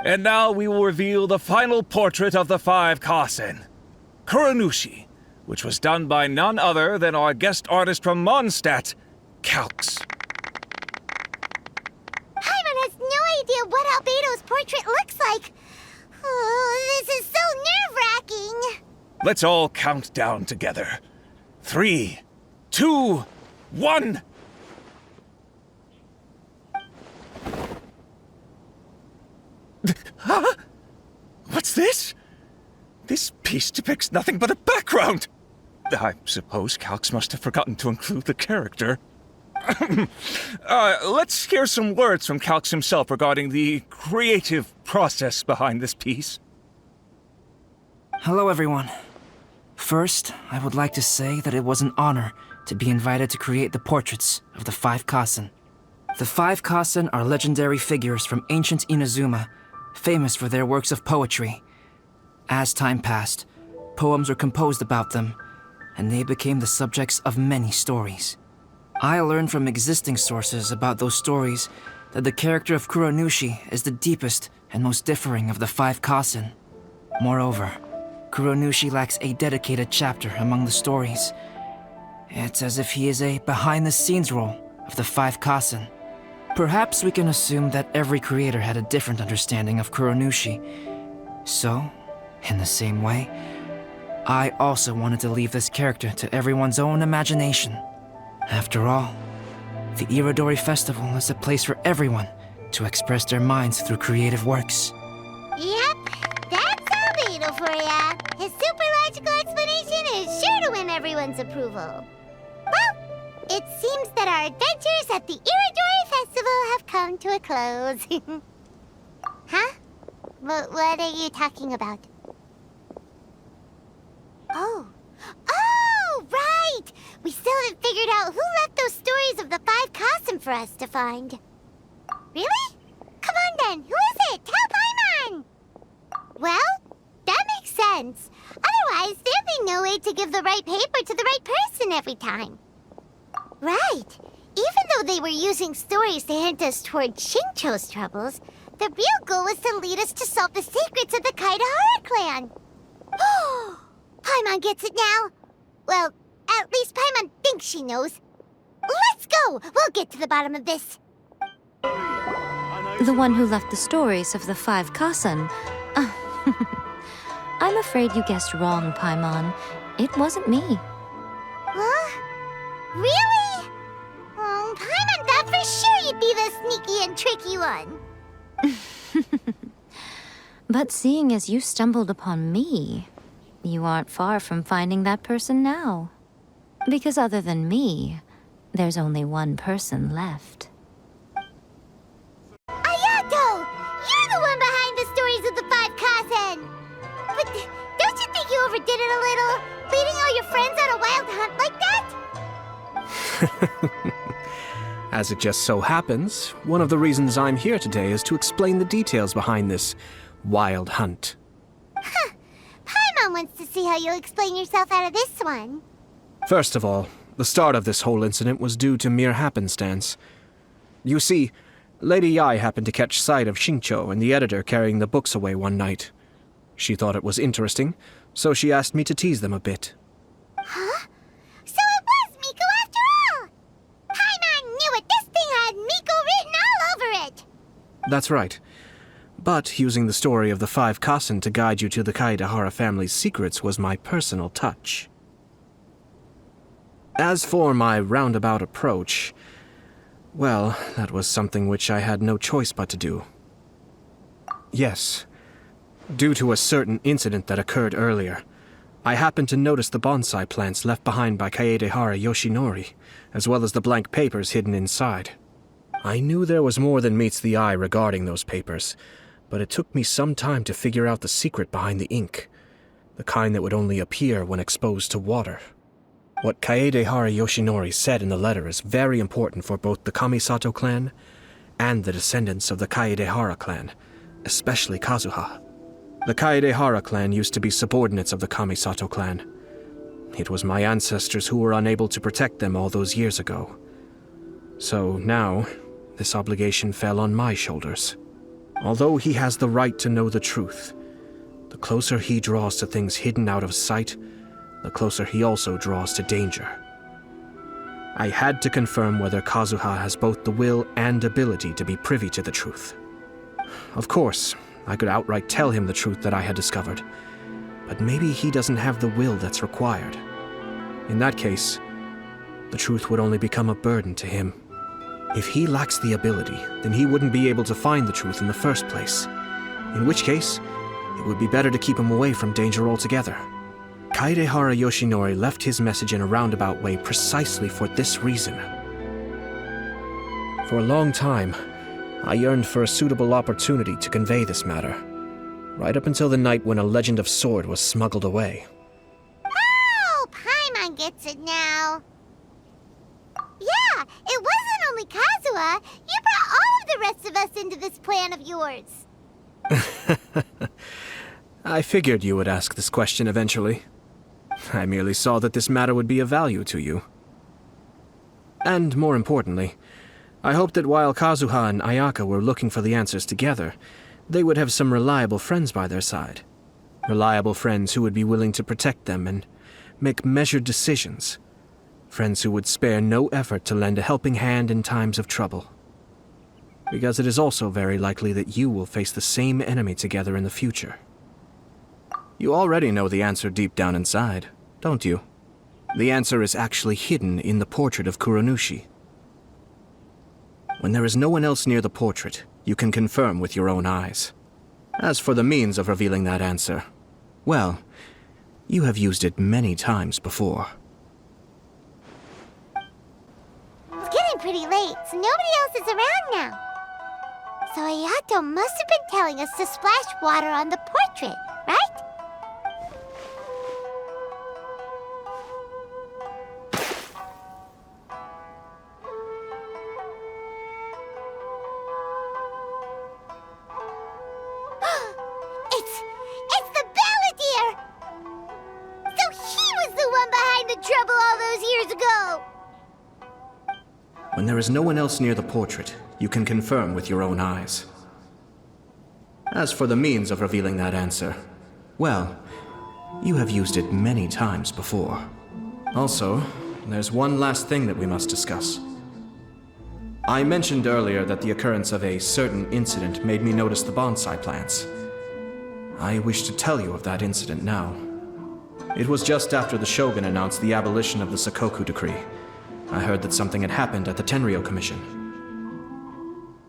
And now we will reveal the final portrait of the 5 Kasen, Kuronushi, which was done by none other than our guest artist from Mondstadt, Calx. Paimon has no idea what Albedo's portrait looks like. Oh, this is so nerve-wracking. Let's all count down together. 3, 2, 1. Huh? What's this? This piece depicts nothing but a background. I suppose Calx must have forgotten to include the character. Let's hear some words from Calx himself regarding the creative process behind this piece. Hello, everyone. First, I would like to say that it was an honor to be invited to create the portraits of the 5 Kasen. The 5 Kasen are legendary figures from ancient Inazuma, famous for their works of poetry. As time passed, poems were composed about them, and they became the subjects of many stories. I learned from existing sources about those stories that the character of Kuronushi is the deepest and most differing of the 5 Kasen. Moreover, Kuronushi lacks a dedicated chapter among the stories. It's as if he is a behind-the-scenes role of the 5 Kasen. Perhaps we can assume that every creator had a different understanding of Kuronushi. So, in the same way, I also wanted to leave this character to everyone's own imagination. After all, the Irodori Festival is a place for everyone to express their minds through creative works. Yep, that's Albedo for ya. His super logical explanation is sure to win everyone's approval. it seems that our adventures at the Irodori Festival have come to a close. Huh? What are you talking about? Oh. Oh, right! We still haven't figured out who left those stories of the 5 Kasim for us to find. Really? Come on then, who is it? Tell Paimon! Well, that makes sense. Otherwise, there'd be no way to give the right paper to the right person every time. Right. Even though they were using stories to hint us toward Shincho's troubles, the real goal was to lead us to solve the secrets of the Kaidahara clan. Oh, Paimon gets it now. Well, at least Paimon thinks she knows. Let's go! We'll get to the bottom of this. The one who left the stories of the 5 Kasan. I'm afraid you guessed wrong, Paimon. It wasn't me. Huh? Really? Oh, Paimon thought for sure you'd be the sneaky and tricky one. But seeing as you stumbled upon me, you aren't far from finding that person now. Because other than me, there's only one person left. Ayato! You're the one behind the stories of the 5 Kazen! But don't you think you overdid it a little? Leading all your friends on a wild hunt like that? As it just so happens, one of the reasons I'm here today is to explain the details behind this wild hunt. Huh. Paimon wants to see how you'll explain yourself out of this one. First of all, the start of this whole incident was due to mere happenstance. You see, Lady Yai happened to catch sight of Shincho and the editor carrying the books away one night. She thought it was interesting, so she asked me to tease them a bit. Huh? So it was Miko after all! Paimon knew it! This thing had Miko written all over it! That's right. But using the story of the 5 Kasan to guide you to the Kaidahara family's secrets was my personal touch. As for my roundabout approach, well, that was something which I had no choice but to do. Yes, due to a certain incident that occurred earlier, I happened to notice the bonsai plants left behind by Kaedehara Yoshinori, as well as the blank papers hidden inside. I knew there was more than meets the eye regarding those papers, but it took me some time to figure out the secret behind the ink, the kind that would only appear when exposed to water. What Kaedehara Yoshinori said in the letter is very important for both the Kamisato clan and the descendants of the Kaedehara clan, especially Kazuha. The Kaedehara clan used to be subordinates of the Kamisato clan. It was my ancestors who were unable to protect them all those years ago. So now, this obligation fell on my shoulders. Although he has the right to know the truth, the closer he draws to things hidden out of sight, the closer he also draws to danger. I had to confirm whether Kazuha has both the will and ability to be privy to the truth. Of course, I could outright tell him the truth that I had discovered, but maybe he doesn't have the will that's required. In that case, the truth would only become a burden to him. If he lacks the ability, then he wouldn't be able to find the truth in the first place. In which case, it would be better to keep him away from danger altogether. Kaedehara Yoshinori left his message in a roundabout way precisely for this reason. For a long time, I yearned for a suitable opportunity to convey this matter, right up until the night when a legend of sword was smuggled away. Oh, Paimon gets it now. Yeah, it wasn't only Kazuha. You brought all of the rest of us into this plan of yours. I figured you would ask this question eventually. I merely saw that this matter would be of value to you. And more importantly, I hoped that while Kazuha and Ayaka were looking for the answers together, they would have some reliable friends by their side. Reliable friends who would be willing to protect them and make measured decisions. Friends who would spare no effort to lend a helping hand in times of trouble. Because it is also very likely that you will face the same enemy together in the future. You already know the answer deep down inside, don't you? The answer is actually hidden in the portrait of Kuronushi. When there is no one else near the portrait, you can confirm with your own eyes. As for the means of revealing that answer, well, you have used it many times before. late, so nobody else is around now. So Ayato must have been telling us to splash water on the portrait, right? It's the Balladeer! So he was the one behind the trouble all those years ago! When there is no one else near the portrait, you can confirm with your own eyes. As for the means of revealing that answer, well, you have used it many times before. Also, there's one last thing that we must discuss. I mentioned earlier that the occurrence of a certain incident made me notice the bonsai plants. I wish to tell you of that incident now. It was just after the Shogun announced the abolition of the Sakoku Decree. I heard that something had happened at the Tenryou Commission.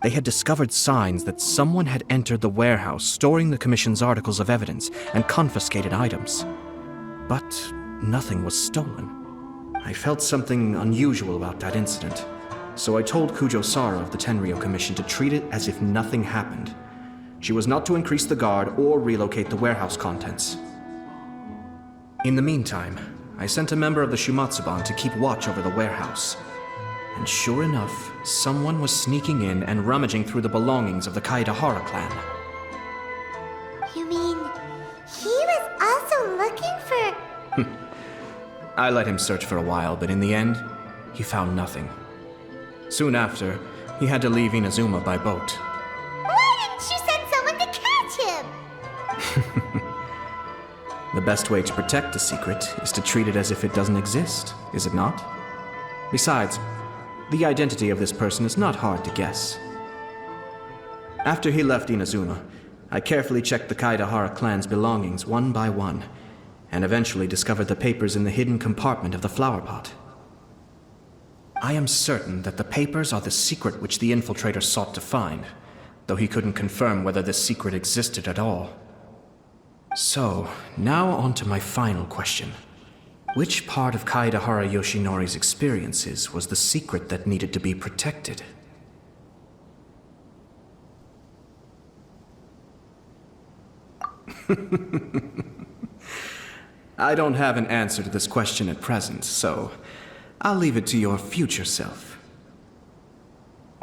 They had discovered signs that someone had entered the warehouse storing the Commission's articles of evidence and confiscated items. But nothing was stolen. I felt something unusual about that incident, so I told Kujo-Sara of the Tenryou Commission to treat it as if nothing happened. She was not to increase the guard or relocate the warehouse contents. In the meantime, I sent a member of the Shumatsuban to keep watch over the warehouse. And sure enough, someone was sneaking in and rummaging through the belongings of the Kaedahara clan. You mean, he was also looking for... I let him search for a while, but in the end, he found nothing. Soon after, he had to leave Inazuma by boat. Why didn't you send someone to catch him? The best way to protect a secret is to treat it as if it doesn't exist, is it not? Besides, the identity of this person is not hard to guess. After he left Inazuma, I carefully checked the Kaedahara clan's belongings one by one, and eventually discovered the papers in the hidden compartment of the flower pot. I am certain that the papers are the secret which the infiltrator sought to find, though he couldn't confirm whether this secret existed at all. So, now on to my final question. Which part of Kaedahara Yoshinori's experiences was the secret that needed to be protected? I don't have an answer to this question at present, so I'll leave it to your future self.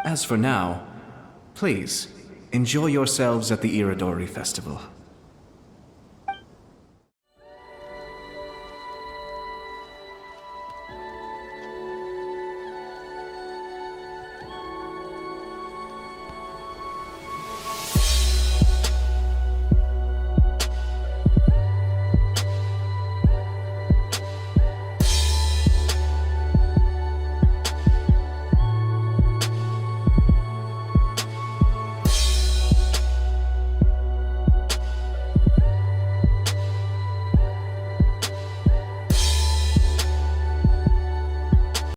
As for now, please, enjoy yourselves at the Irodori Festival.